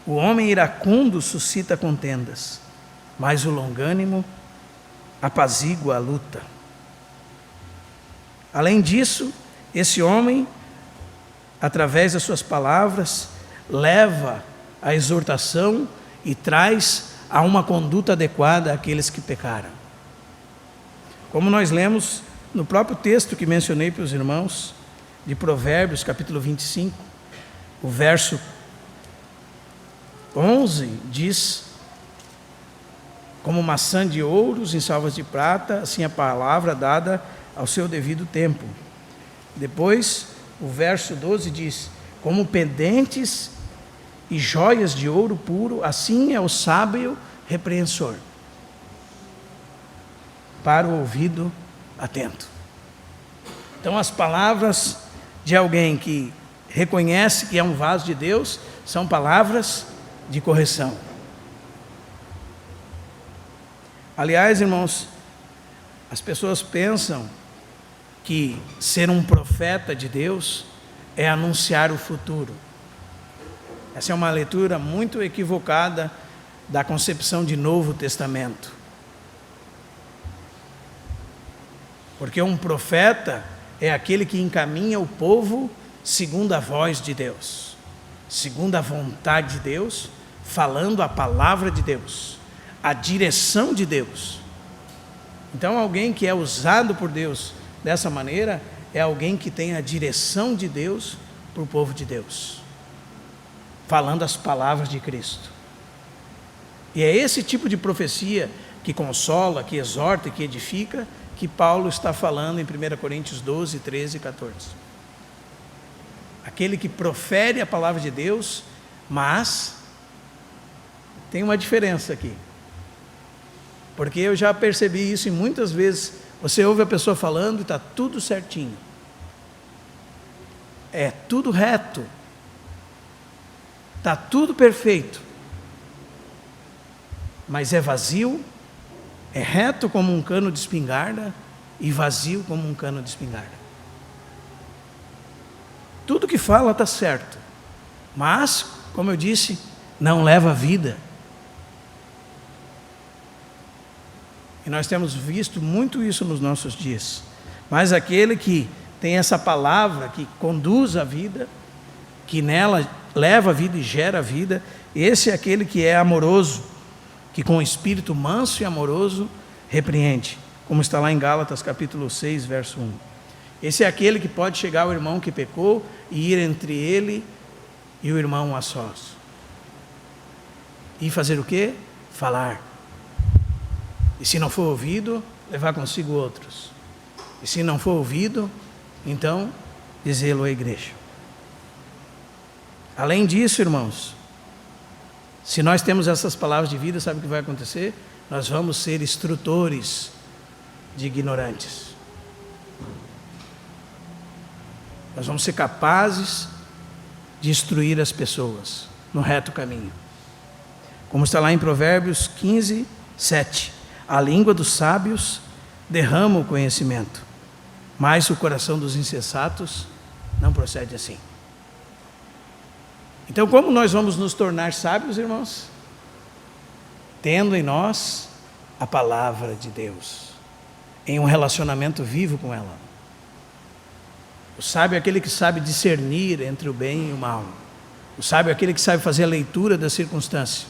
Speaker 1: O homem iracundo suscita contendas, mas o longânimo apazigua a luta. Além disso, esse homem, através das suas palavras, leva a exortação e traz a uma conduta adequada àqueles que pecaram. Como nós lemos no próprio texto que mencionei para os irmãos, de Provérbios, capítulo 25, o verso 11 diz: como maçã de ouros em salvas de prata, assim a palavra dada ao seu devido tempo. Depois, o verso 12 diz: como pendentes e joias de ouro puro, assim é o sábio repreensor, para o ouvido atento. Então, as palavras de alguém que reconhece que é um vaso de Deus são palavras de correção. Aliás, irmãos, as pessoas pensam que ser um profeta de Deus é anunciar o futuro. Essa é uma leitura muito equivocada da concepção de Novo Testamento. Porque um profeta é aquele que encaminha o povo segundo a voz de Deus, segundo a vontade de Deus, falando a palavra de Deus, a direção de Deus. Então, alguém que é usado por Deus dessa maneira é alguém que tem a direção de Deus para o povo de Deus, falando as palavras de Cristo. E é esse tipo de profecia que consola, que exorta e que edifica, que Paulo está falando em 1 Coríntios 12, 13 e 14. Aquele que profere a palavra de Deus, mas tem uma diferença aqui. Porque eu já percebi isso e muitas vezes você ouve a pessoa falando e está tudo certinho. É tudo reto. Está tudo perfeito. Mas é vazio, é reto como um cano de espingarda e vazio como um cano de espingarda. Tudo que fala está certo, mas, como eu disse, não leva a vida. E nós temos visto muito isso nos nossos dias. Mas aquele que tem essa palavra que conduz a vida, que nela leva a vida e gera a vida, esse é aquele que é amoroso, que com espírito manso e amoroso repreende, como está lá em Gálatas capítulo 6, verso 1. Esse é aquele que pode chegar ao irmão que pecou e ir entre ele e o irmão a sós. E fazer o quê? Falar. E se não for ouvido, levar consigo outros. E se não for ouvido, então, dizê-lo à igreja. Além disso, irmãos, se nós temos essas palavras de vida, sabe o que vai acontecer? Nós vamos ser instrutores de ignorantes. Nós vamos ser capazes de instruir as pessoas no reto caminho. Como está lá em Provérbios 15, 7. A língua dos sábios derrama o conhecimento, mas o coração dos insensatos não procede assim. Então, como nós vamos nos tornar sábios, irmãos? Tendo em nós a palavra de Deus, em um relacionamento vivo com ela. O sábio é aquele que sabe discernir entre o bem e o mal. O sábio é aquele que sabe fazer a leitura da circunstância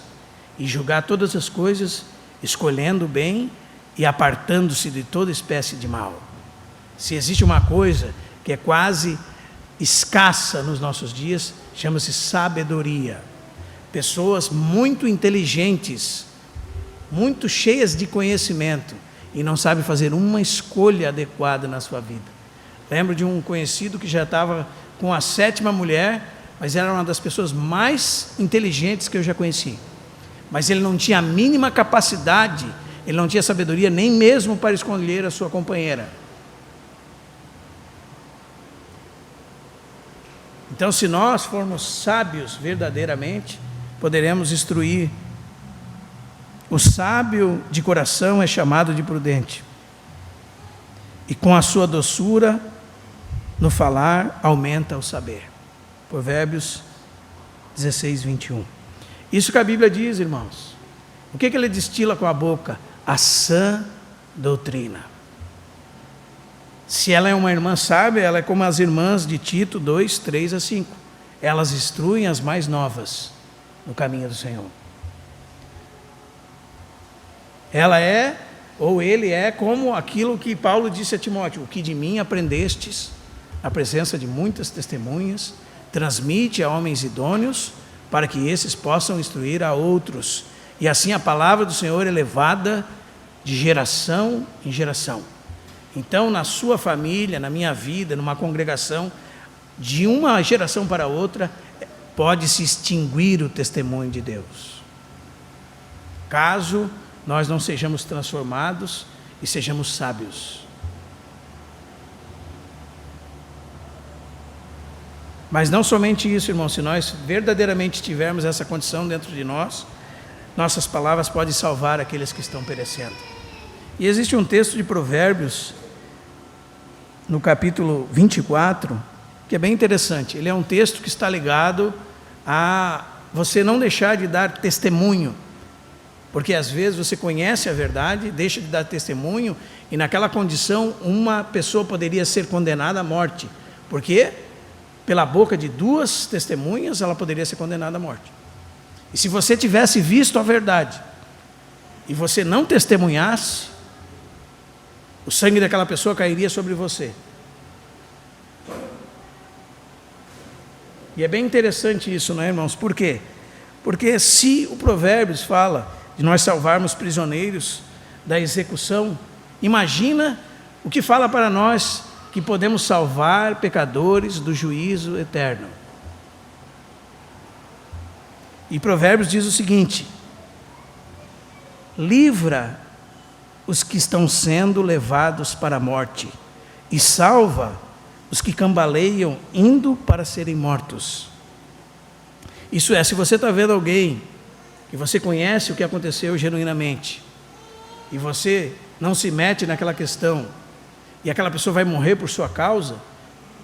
Speaker 1: e julgar todas as coisas escolhendo o bem e apartando-se de toda espécie de mal. Se existe uma coisa que é quase escassa nos nossos dias, chama-se sabedoria. Pessoas muito inteligentes, muito cheias de conhecimento, e não sabem fazer uma escolha adequada na sua vida. Lembro de um conhecido que já estava com a 7ª mulher, mas era uma das pessoas mais inteligentes que eu já conheci. Mas ele não tinha a mínima capacidade, ele não tinha sabedoria nem mesmo para escolher a sua companheira. Então, se nós formos sábios verdadeiramente, poderemos instruir. O sábio de coração é chamado de prudente, e com a sua doçura no falar aumenta o saber. Provérbios 16, 21. Isso que a Bíblia diz, irmãos. O que ele destila com a boca? A sã doutrina. Se ela é uma irmã sábia, ela é como as irmãs de Tito 2, 3 a 5. Elas instruem as mais novas no caminho do Senhor. Ela é, ou ele é, como aquilo que Paulo disse a Timóteo: o que de mim aprendestes, na presença de muitas testemunhas, transmite a homens idôneos, para que esses possam instruir a outros. E assim a palavra do Senhor é levada de geração em geração. Então, na sua família, na minha vida, numa congregação, de uma geração para outra, pode-se extinguir o testemunho de Deus, caso nós não sejamos transformados e sejamos sábios. Mas não somente isso, irmão, se nós verdadeiramente tivermos essa condição dentro de nós, nossas palavras podem salvar aqueles que estão perecendo. E existe um texto de Provérbios, no capítulo 24, que é bem interessante. Ele é um texto que está ligado a você não deixar de dar testemunho, porque às vezes você conhece a verdade, deixa de dar testemunho, e naquela condição uma pessoa poderia ser condenada à morte, porque pela boca de 2 testemunhas ela poderia ser condenada à morte. E se você tivesse visto a verdade e você não testemunhasse, o sangue daquela pessoa cairia sobre você. E é bem interessante isso, não é, irmãos? Por quê? Porque se o Provérbios fala de nós salvarmos prisioneiros da execução, imagina o que fala para nós que podemos salvar pecadores do juízo eterno. E Provérbios diz o seguinte: livra os que estão sendo levados para a morte, e salva os que cambaleiam indo para serem mortos. Isso é, se você está vendo alguém que você conhece o que aconteceu genuinamente, e você não se mete naquela questão, e aquela pessoa vai morrer por sua causa,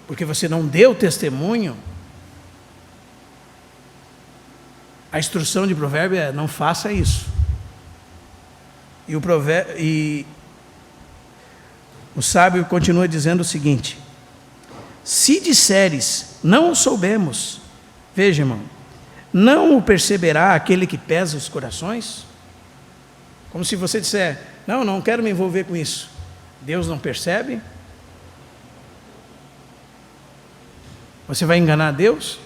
Speaker 1: porque você não deu testemunho, a instrução de Provérbio é: não faça isso. E o sábio continua dizendo o seguinte: se disseres, não o soubemos, veja, irmão, não o perceberá aquele que pesa os corações? Como se você disser: não quero me envolver com isso. Deus não percebe? Você vai enganar Deus?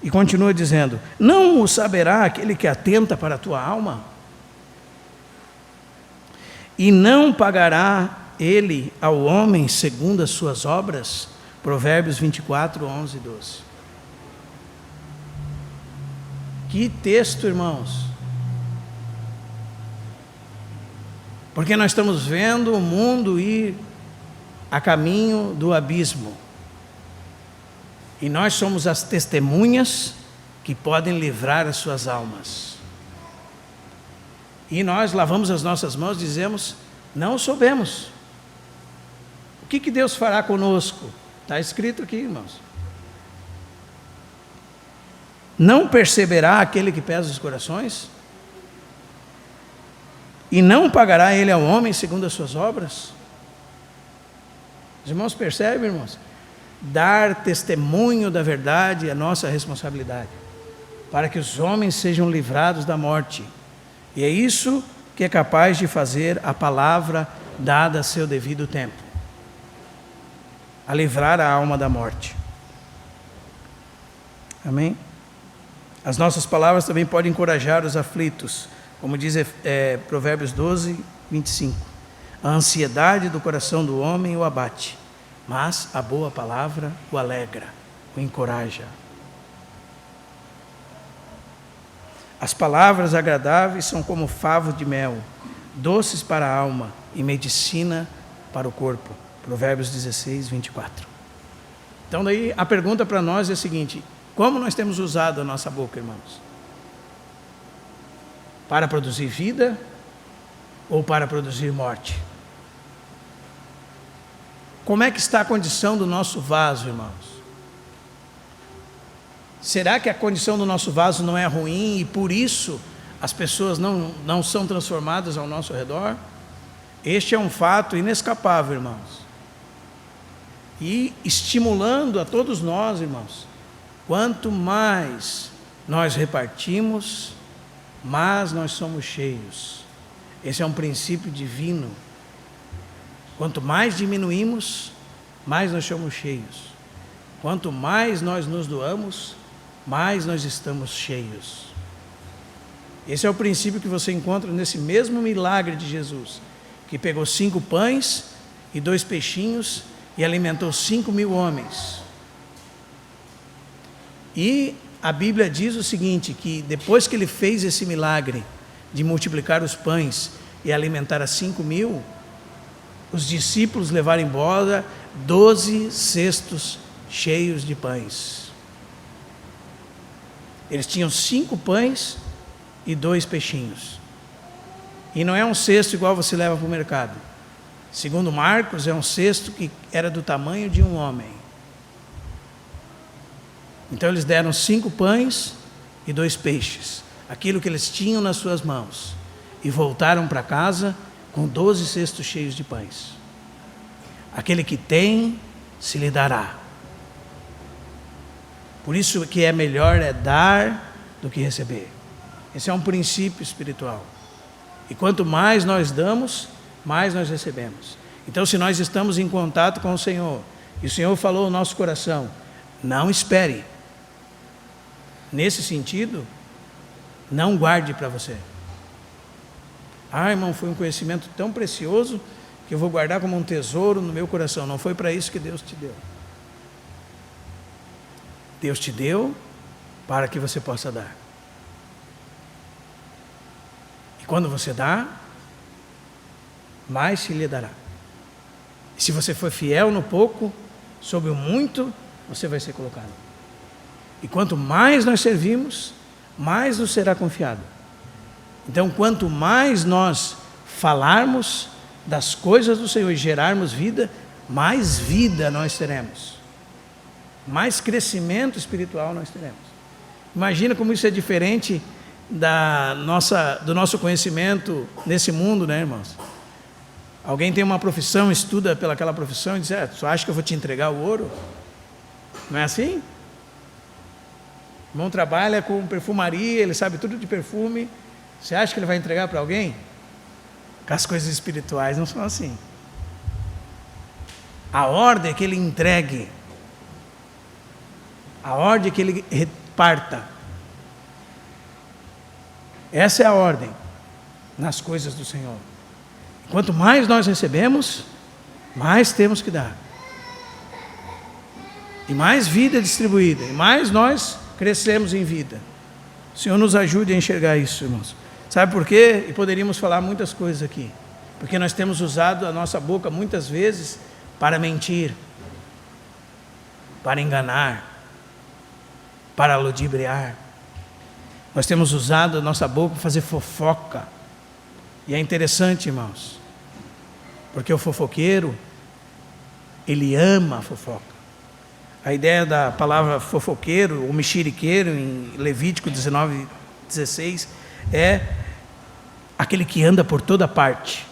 Speaker 1: E continua dizendo: não o saberá aquele que atenta para a tua alma? E não pagará ele ao homem segundo as suas obras? Provérbios 24, 11 e 12. Que texto, irmãos! Porque nós estamos vendo o mundo ir a caminho do abismo. E nós somos as testemunhas que podem livrar as suas almas. E nós lavamos as nossas mãos e dizemos: não soubemos. O que Deus fará conosco? Está escrito aqui, irmãos. Não perceberá aquele que pesa os corações? E não pagará ele ao homem segundo as suas obras? Os irmãos percebem, irmãos? Dar testemunho da verdade é a nossa responsabilidade. para que os homens sejam livrados da morte. E é isso que é capaz de fazer a palavra dada a seu devido tempo, a livrar a alma da morte. Amém? As nossas palavras também podem encorajar os aflitos, como diz Provérbios 12, 25. A ansiedade do coração do homem o abate, mas a boa palavra o alegra, o encoraja. As palavras agradáveis são como favos de mel, doces para a alma e medicina para o corpo. Provérbios 16, 24. Então daí a pergunta para nós é a seguinte: como nós temos usado a nossa boca, irmãos? Para produzir vida ou para produzir morte? Como é que está a condição do nosso vaso, irmãos? Será que a condição do nosso vaso não é ruim e por isso as pessoas não são transformadas ao nosso redor? Este é um fato inescapável, irmãos. E estimulando a todos nós, irmãos, quanto mais nós repartimos, mais nós somos cheios. Esse é um princípio divino. Quanto mais diminuímos, mais nós somos cheios. Quanto mais nós nos doamos, mais nós estamos cheios. Esse é o princípio que você encontra nesse mesmo milagre de Jesus, que pegou 5 pães e 2 peixinhos e alimentou 5.000 homens. E a Bíblia diz o seguinte, que depois que ele fez esse milagre de multiplicar os pães e alimentar a 5.000, os discípulos levaram embora 12 cestos cheios de pães. Eles tinham 5 pães e 2 peixinhos. E não é um cesto igual você leva para o mercado. Segundo Marcos, é um cesto que era do tamanho de um homem. Então eles deram 5 pães e 2 peixes, aquilo que eles tinham nas suas mãos, e voltaram para casa com 12 cestos cheios de pães. Aquele que tem, se lhe dará. Por isso que é melhor dar do que receber. Esse é um princípio espiritual. E quanto mais nós damos, mais nós recebemos. Então, se nós estamos em contato com o Senhor, e o Senhor falou ao nosso coração, não espere. Nesse sentido, não guarde para você. Ah, irmão, foi um conhecimento tão precioso que eu vou guardar como um tesouro no meu coração. Não foi para isso que Deus te deu. Deus te deu para que você possa dar. E quando você dá, mais se lhe dará. E se você for fiel no pouco, sobre o muito, você vai ser colocado. E quanto mais nós servimos, mais nos será confiado. Então, quanto mais nós falarmos das coisas do Senhor e gerarmos vida, mais vida nós teremos. Mais crescimento espiritual nós teremos. Imagina como isso é diferente do nosso conhecimento nesse mundo, né, irmãos? Alguém tem uma profissão, estuda pelaquela profissão e diz, tu acha que eu vou te entregar o ouro? Não é assim? O irmão trabalha com perfumaria, ele sabe tudo de perfume. Você acha que ele vai entregar para alguém? Com as coisas espirituais não são assim. A ordem é que ele entregue. A ordem é que ele reparta. Essa é a ordem nas coisas do Senhor. Quanto mais nós recebemos, mais temos que dar. E mais vida é distribuída, e mais nós crescemos em vida. O Senhor nos ajude a enxergar isso, irmãos. Sabe por quê? E poderíamos falar muitas coisas aqui. Porque nós temos usado a nossa boca muitas vezes para mentir, para enganar, para ludibriar. Nós temos usado a nossa boca para fazer fofoca. E é interessante, irmãos, porque o fofoqueiro, ele ama a fofoca. A ideia da palavra fofoqueiro, ou mexeriqueiro, em Levítico 19, 16, é aquele que anda por toda parte.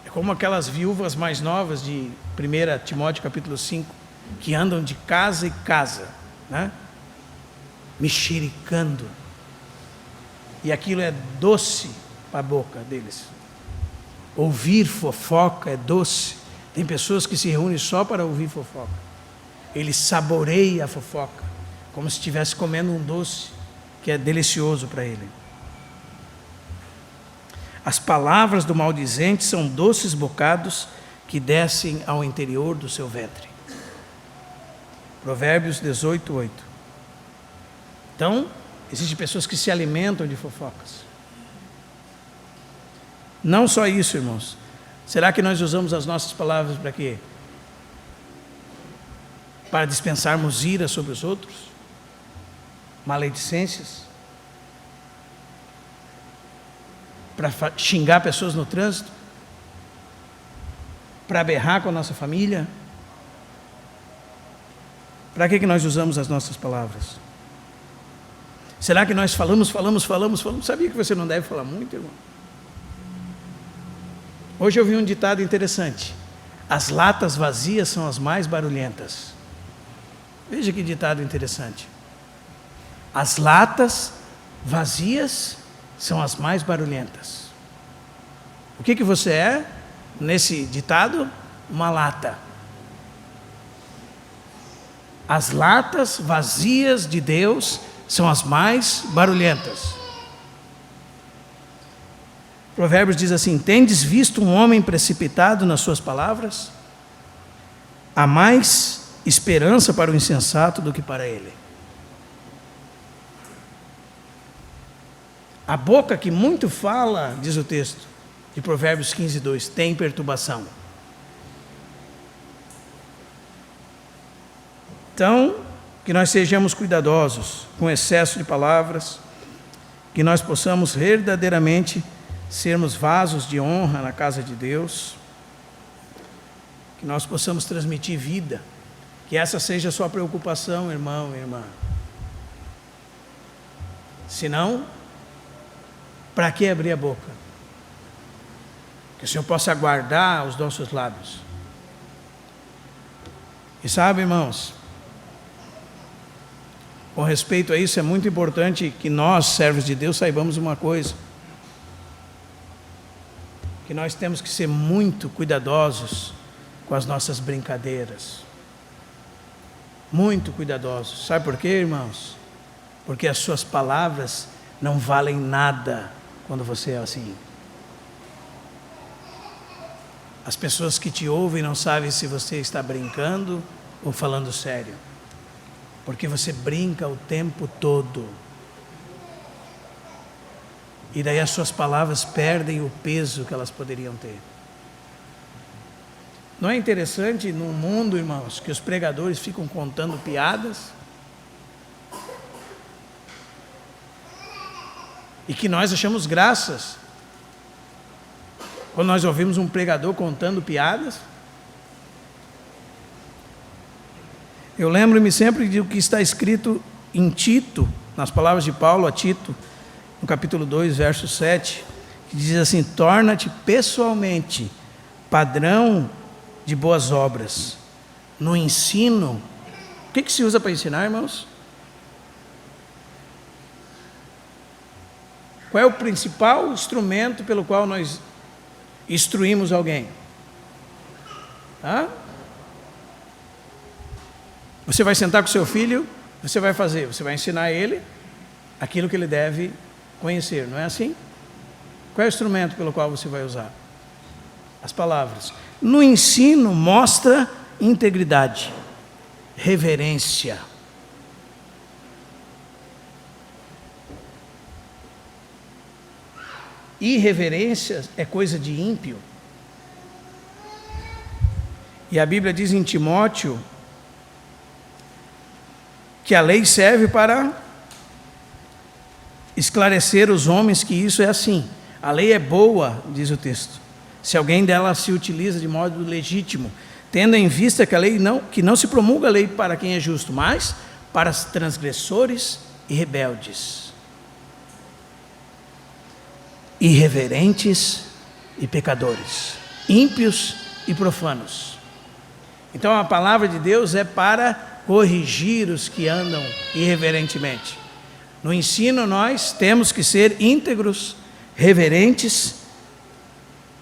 Speaker 1: É como aquelas viúvas mais novas de 1 Timóteo capítulo 5, que andam de casa em casa, né? mexericando. E aquilo é doce para a boca deles. Ouvir fofoca é doce. Tem pessoas que se reúnem só para ouvir fofoca. Ele saboreia a fofoca, como se estivesse comendo um doce que é delicioso para ele. As palavras do maldizente são doces bocados que descem ao interior do seu ventre. Provérbios 18:8. Então, existem pessoas que se alimentam de fofocas. Não só isso, irmãos. Será que nós usamos as nossas palavras para quê? Para dispensarmos ira sobre os outros? Maledicências? Para xingar pessoas no trânsito? Para berrar com a nossa família? Para que nós usamos as nossas palavras? Será que nós falamos? Sabia que você não deve falar muito, irmão? Hoje eu vi um ditado interessante. As latas vazias são as mais barulhentas. Veja que ditado interessante. As latas vazias são as mais barulhentas. O que você é nesse ditado? Uma lata. As latas vazias de Deus são as mais barulhentas. Provérbios diz assim: tendes visto um homem precipitado nas suas palavras? Há mais esperança para o insensato do que para ele. A boca que muito fala, diz o texto de Provérbios 15:2, tem perturbação. Então, que nós sejamos cuidadosos com excesso de palavras, que nós possamos verdadeiramente sermos vasos de honra na casa de Deus, que nós possamos transmitir vida, que essa seja a sua preocupação, irmão e irmã. Senão, para que abrir a boca? Que o Senhor possa guardar os nossos lábios. E sabe, irmãos, com respeito a isso, é muito importante que nós, servos de Deus, saibamos uma coisa: que nós temos que ser muito cuidadosos com as nossas brincadeiras. Muito cuidadosos. Sabe por quê, irmãos? Porque as suas palavras não valem nada quando você é assim. As pessoas que te ouvem não sabem se você está brincando ou falando sério. Porque você brinca o tempo todo. E daí as suas palavras perdem o peso que elas poderiam ter. Não é interessante no mundo, irmãos, que os pregadores ficam contando piadas? E que nós achamos graças quando nós ouvimos um pregador contando piadas? Eu lembro-me sempre do que está escrito em Tito, nas palavras de Paulo a Tito, no capítulo 2, verso 7, que diz assim: torna-te pessoalmente padrão de boas obras, no ensino. O que se usa para ensinar, irmãos? Qual é o principal instrumento pelo qual nós instruímos alguém? Você vai sentar com seu filho, você vai ensinar ele aquilo que ele deve conhecer, não é assim? Qual é o instrumento pelo qual você vai usar? As palavras. No ensino mostra integridade, reverência. Irreverência é coisa de ímpio. E a Bíblia diz em Timóteo que a lei serve para esclarecer os homens que isso é assim. A lei é boa, diz o texto, se alguém dela se utiliza de modo legítimo, tendo em vista que não se promulga a lei para quem é justo, mas para os transgressores e rebeldes, irreverentes e pecadores, ímpios e profanos. Então a palavra de Deus é para corrigir os que andam irreverentemente, No ensino nós temos que ser íntegros, reverentes,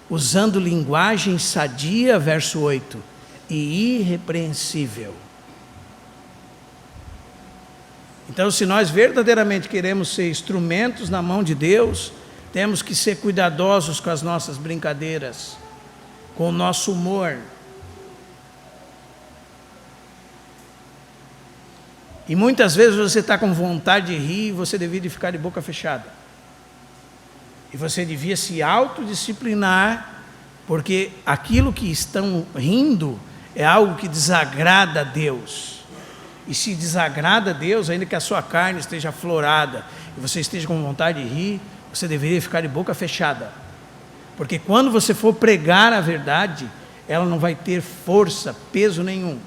Speaker 1: usando linguagem sadia, verso 8, e irrepreensível. Então, se nós verdadeiramente queremos ser instrumentos na mão de Deus, temos que ser cuidadosos com as nossas brincadeiras, com o nosso humor. E muitas vezes você está com vontade de rir e você deveria ficar de boca fechada. E você devia se autodisciplinar, porque aquilo que estão rindo é algo que desagrada a Deus. E se desagrada a Deus, ainda que a sua carne esteja aflorada e você esteja com vontade de rir, você deveria ficar de boca fechada. Porque quando você for pregar a verdade, ela não vai ter força, peso nenhum.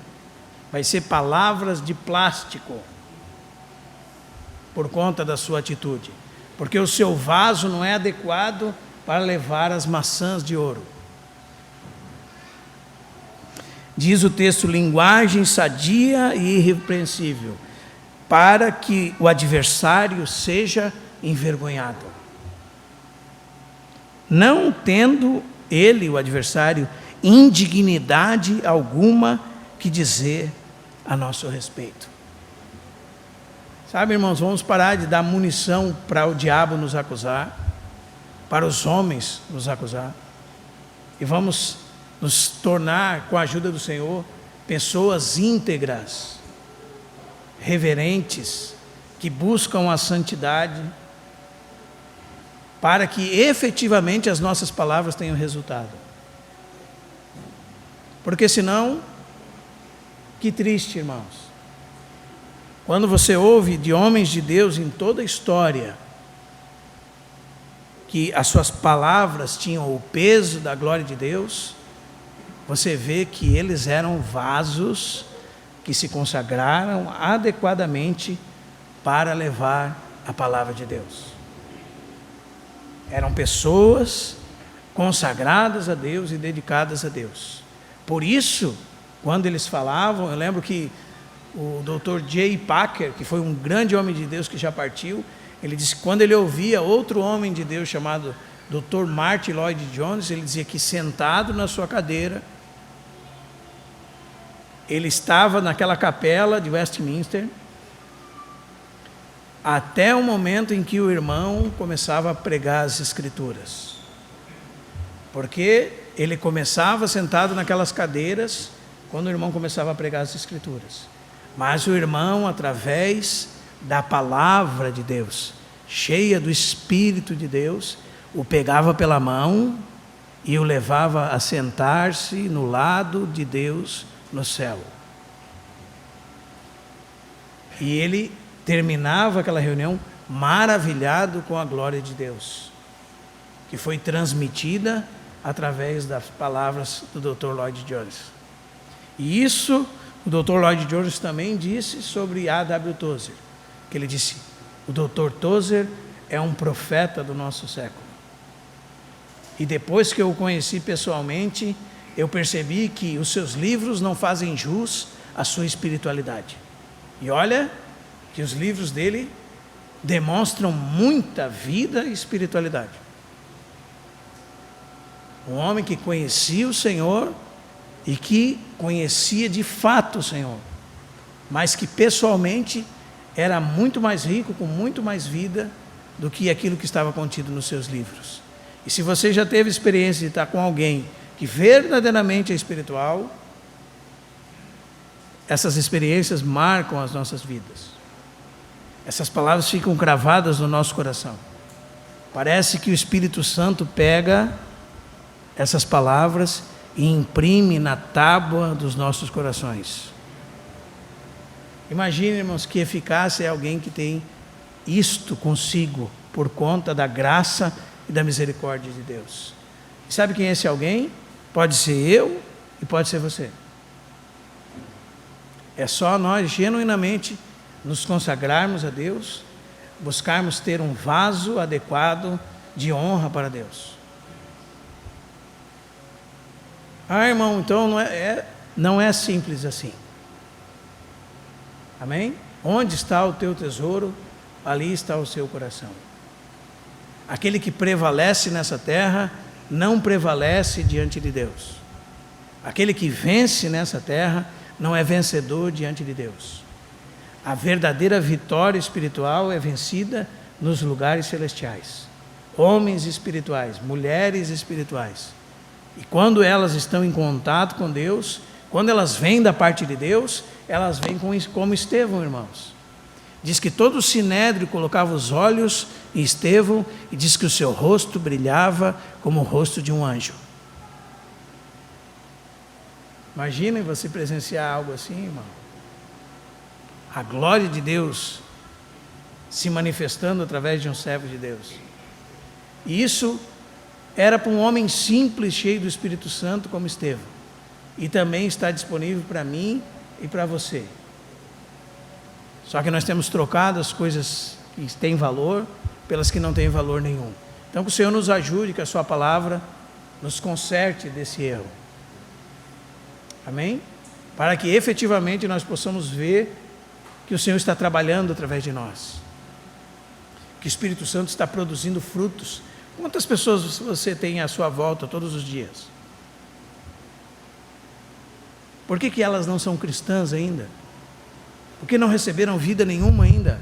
Speaker 1: Vai ser palavras de plástico por conta da sua atitude. Porque o seu vaso não é adequado para levar as maçãs de ouro. Diz o texto, linguagem sadia e irrepreensível, para que o adversário seja envergonhado. Não tendo ele, o adversário, indignidade alguma que dizer a nosso respeito. Sabe, irmãos, vamos parar de dar munição para o diabo nos acusar, para os homens nos acusar, e vamos nos tornar, com a ajuda do Senhor, pessoas íntegras, reverentes, que buscam a santidade, para que efetivamente as nossas palavras tenham resultado. Porque senão, que triste, irmãos. Quando você ouve de homens de Deus em toda a história, que as suas palavras tinham o peso da glória de Deus, você vê que eles eram vasos que se consagraram adequadamente para levar a palavra de Deus. Eram pessoas consagradas a Deus e dedicadas a Deus. Por isso, quando eles falavam, eu lembro que o Dr. J. Packer, que foi um grande homem de Deus que já partiu, ele disse que quando ele ouvia outro homem de Deus chamado Dr. Martin Lloyd Jones, ele dizia que sentado na sua cadeira, ele estava naquela capela de Westminster, até o momento em que o irmão começava a pregar as Escrituras. Porque ele começava sentado naquelas cadeiras, quando o irmão começava a pregar as Escrituras. Mas o irmão, através da palavra de Deus, cheia do Espírito de Deus, o pegava pela mão e o levava a sentar-se no lado de Deus no céu. E ele terminava aquela reunião maravilhado com a glória de Deus, que foi transmitida através das palavras do Dr. Lloyd Jones. E isso o Dr. Lloyd Jones também disse sobre A.W. Tozer, que ele disse, o Dr. Tozer é um profeta do nosso século. E depois que eu o conheci pessoalmente, eu percebi que os seus livros não fazem jus à sua espiritualidade. E olha que os livros dele demonstram muita vida e espiritualidade. Um homem que conhecia o Senhor e que conhecia de fato o Senhor, mas que pessoalmente era muito mais rico, com muito mais vida do que aquilo que estava contido nos seus livros. E se você já teve experiência de estar com alguém que verdadeiramente é espiritual, essas experiências marcam as nossas vidas. Essas palavras ficam cravadas no nosso coração. Parece que o Espírito Santo pega essas palavras e imprime na tábua dos nossos corações. Imagine, irmãos, que eficácia é alguém que tem isto consigo por conta da graça e da misericórdia de Deus. E sabe quem é esse alguém? Pode ser eu e pode ser você. É só nós genuinamente nos consagrarmos a Deus, buscarmos ter um vaso adequado de honra para Deus. Ah, irmão, então não é simples assim. Amém? Onde está o teu tesouro? ali está o seu coração. Aquele que prevalece nessa terra não prevalece diante de Deus. Aquele que vence nessa terra não é vencedor diante de Deus. A verdadeira vitória espiritual é vencida nos lugares celestiais. Homens espirituais, mulheres espirituais. E quando elas estão em contato com Deus, quando elas vêm da parte de Deus, elas vêm como Estevão, irmãos. Diz que todo o sinédrio colocava os olhos em Estevão e diz que o seu rosto brilhava como o rosto de um anjo. Imaginem você presenciar algo assim, irmão. A glória de Deus se manifestando através de um servo de Deus. E isso era para um homem simples, cheio do Espírito Santo como Estevão. E também está disponível para mim e para você. Só que nós temos trocado as coisas que têm valor pelas que não têm valor nenhum. Então que o Senhor nos ajude, que a sua palavra nos conserte desse erro. Amém? Para que efetivamente nós possamos ver que o Senhor está trabalhando através de nós. Que o Espírito Santo está produzindo frutos. Quantas pessoas você tem à sua volta todos os dias? Por que elas não são cristãs ainda? Por que não receberam vida nenhuma ainda?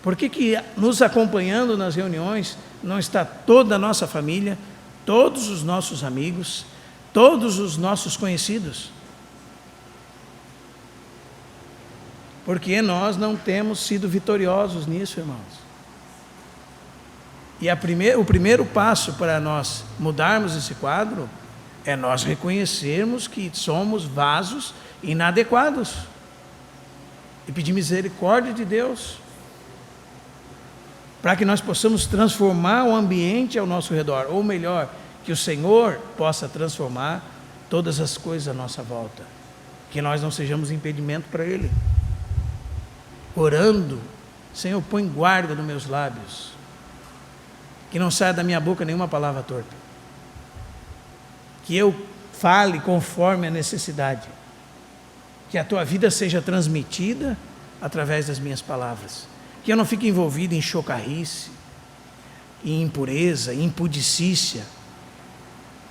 Speaker 1: Por que nos acompanhando nas reuniões não está toda a nossa família, todos os nossos amigos, todos os nossos conhecidos? Porque nós não temos sido vitoriosos nisso, irmãos. E o primeiro passo para nós mudarmos esse quadro é nós reconhecermos que somos vasos inadequados e pedir misericórdia de Deus para que nós possamos transformar o ambiente ao nosso redor, ou melhor, que o Senhor possa transformar todas as coisas à nossa volta, que nós não sejamos impedimento para Ele. Orando, Senhor, põe guarda nos meus lábios, que não saia da minha boca nenhuma palavra torta, que eu fale conforme a necessidade, que a tua vida seja transmitida através das minhas palavras, que eu não fique envolvido em chocarrice, em impureza, em impudicícia.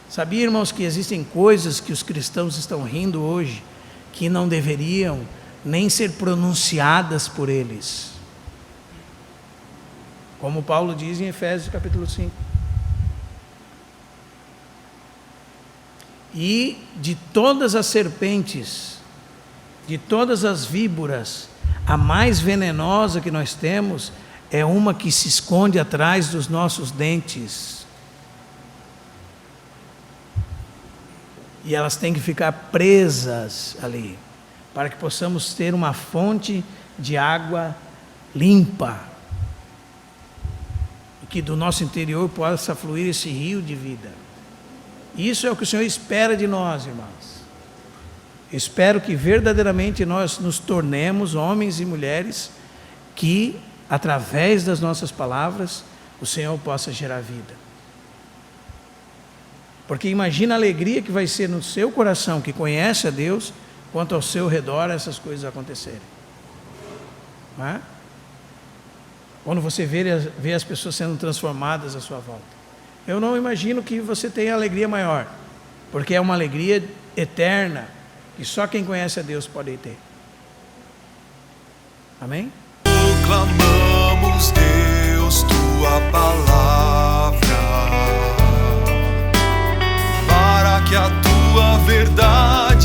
Speaker 1: Sabia, irmãos, que existem coisas que os cristãos estão rindo hoje, que não deveriam nem ser pronunciadas por eles, como Paulo diz em Efésios capítulo 5. E de todas as serpentes, de todas as víboras, a mais venenosa que nós temos é uma que se esconde atrás dos nossos dentes. E elas têm que ficar presas ali, para que possamos ter uma fonte de água limpa, e que do nosso interior possa fluir esse rio de vida. Isso é o que o Senhor espera de nós, irmãos. Espero que verdadeiramente nós nos tornemos homens e mulheres que, através das nossas palavras, o Senhor possa gerar vida. Porque imagina a alegria que vai ser no seu coração, que conhece a Deus, quanto ao seu redor essas coisas acontecerem. Não é? Quando você vê as pessoas sendo transformadas à sua volta. Eu não imagino que você tenha alegria maior, porque é uma alegria eterna, que só quem conhece a Deus pode ter. Amém?
Speaker 2: Proclamamos, Deus, tua palavra, para que a tua verdade